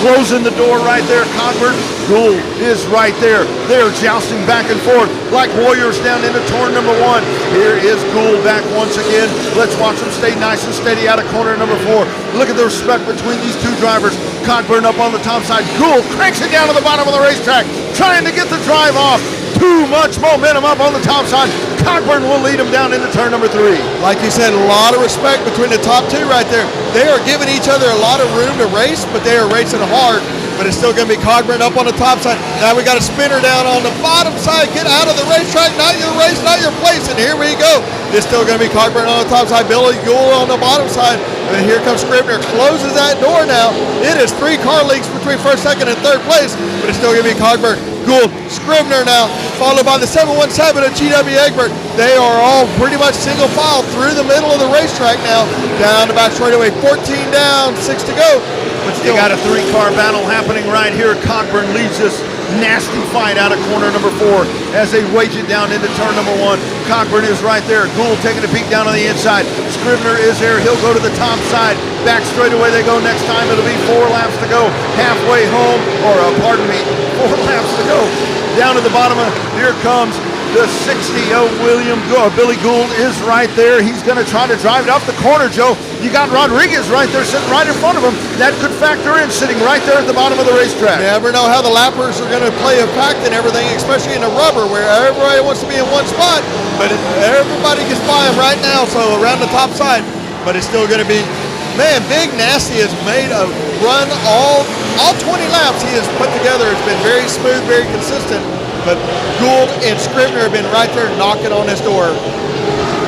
closing the door right there. Cockburn. Gould is right there. They're jousting back and forth like warriors down into turn number 1. Here is Gould back once again. Let's watch them stay nice and steady out of corner number 4. Look at the respect between these 2 drivers. Cockburn up on the top side. Gould cranks it down to the bottom of the racetrack, trying to get the drive off. Too much momentum up on the top side. Cockburn will lead him down into turn number 3. Like you said, a lot of respect between the top 2 right there. They are giving each other a lot of room to race, but they are racing hard. But it's still going to be Cockburn up on the top side. Now we got a spinner down on the bottom side. Get out of the racetrack. Not your race, not your place. And here we go. It's still going to be Cockburn on the top side. Billy Gould on the bottom side. And here comes Scribner. Closes that door now. It is 3 car leagues between first, second, and third place. But it's still going to be Cockburn, Gould, Scribner now, followed by the 717 of G.W. Egbert. They are all pretty much single file through the middle of the racetrack now. Down the back straightaway. 14 down, 6 to go. But you got a 3-car battle happening right here. Cockburn leads this nasty fight out of corner number 4 as they wage it down into turn number 1. Cockburn is right there. Gould taking a peek down on the inside. Scribner is there. He'll go to the top side. Back straightaway they go next time. It'll be 4 laps to go. Halfway home, or pardon me, 4 laps to go. Down to the bottom of, here comes the 60 of Billy Gould is right there. He's going to try to drive it up the corner, Joe. You got Rodriguez right there sitting right in front of him. That could factor in, sitting right there at the bottom of the racetrack. You never know how the lappers are going to play a fact in everything, especially in the rubber where everybody wants to be in one spot, but everybody gets by him right now, so around the top side. But it's still going to be, man, Big Nasty has made a run all 20 laps he has put together. It's been very smooth, very consistent. But Gould and Scribner have been right there knocking on his door.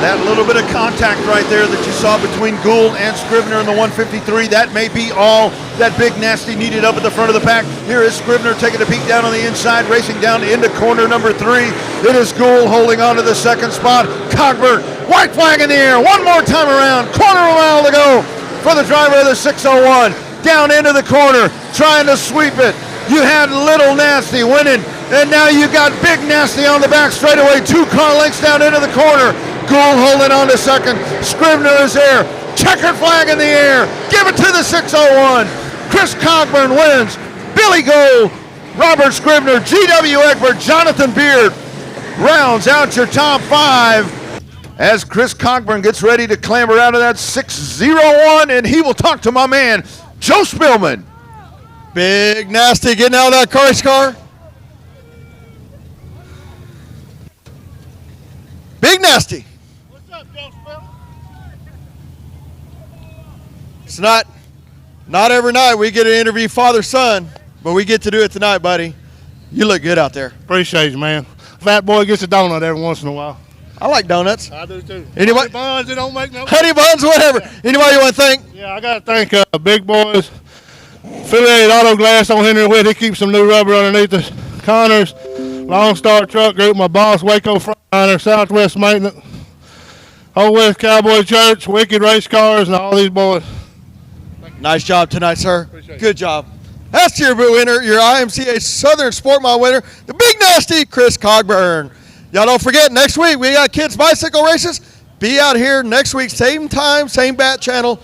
That little bit of contact right there that you saw between Gould and Scrivener in the 153, that may be all that Big Nasty needed up at the front of the pack. Here is Scrivener taking a peek down on the inside, racing down into corner number 3. It is Gould holding on to the second spot. Cogburn, white flag in the air, one more time around, quarter of a mile to go for the driver of the 601. Down into the corner, trying to sweep it. You had Little Nasty winning, and now you got Big Nasty on the back straightaway, 2 car lengths down into the corner. Gould holding on to second. Scrivener is there. Checkered flag in the air. Give it to the 601. Chris Cogburn wins. Billy Gould, Robert Scrivener, G.W. Egbert, Jonathan Beard rounds out your top 5 as Chris Cogburn gets ready to clamber out of that 601, and he will talk to my man, Joe Spillman. Big Nasty getting out of that race car. Big Nasty. What's up, Joe Spillman? It's not every night we get to interview father-son, but we get to do it tonight, buddy. You look good out there. Appreciate you, man. Fat boy gets a donut every once in a while. I like donuts. I do too. Anybody? Honey buns, it don't make no Honey buns, whatever. Anybody you want to thank? Yeah, I got to thank Big Boys, Affiliated Auto Glass on Henry Witt. He keeps some new rubber underneath the Connors, Long Star Truck Group, my boss, Waco Frontliner, Southwest Maintenance, Old West Cowboy Church, Wicked Race Cars, and all these boys. Nice job tonight, sir. Appreciate Good job. That's your winner, your IMCA Southern Sport Mile winner, the Big Nasty, Chris Cogburn. Y'all don't forget, next week we got kids bicycle races. Be out here next week, same time, same bat channel.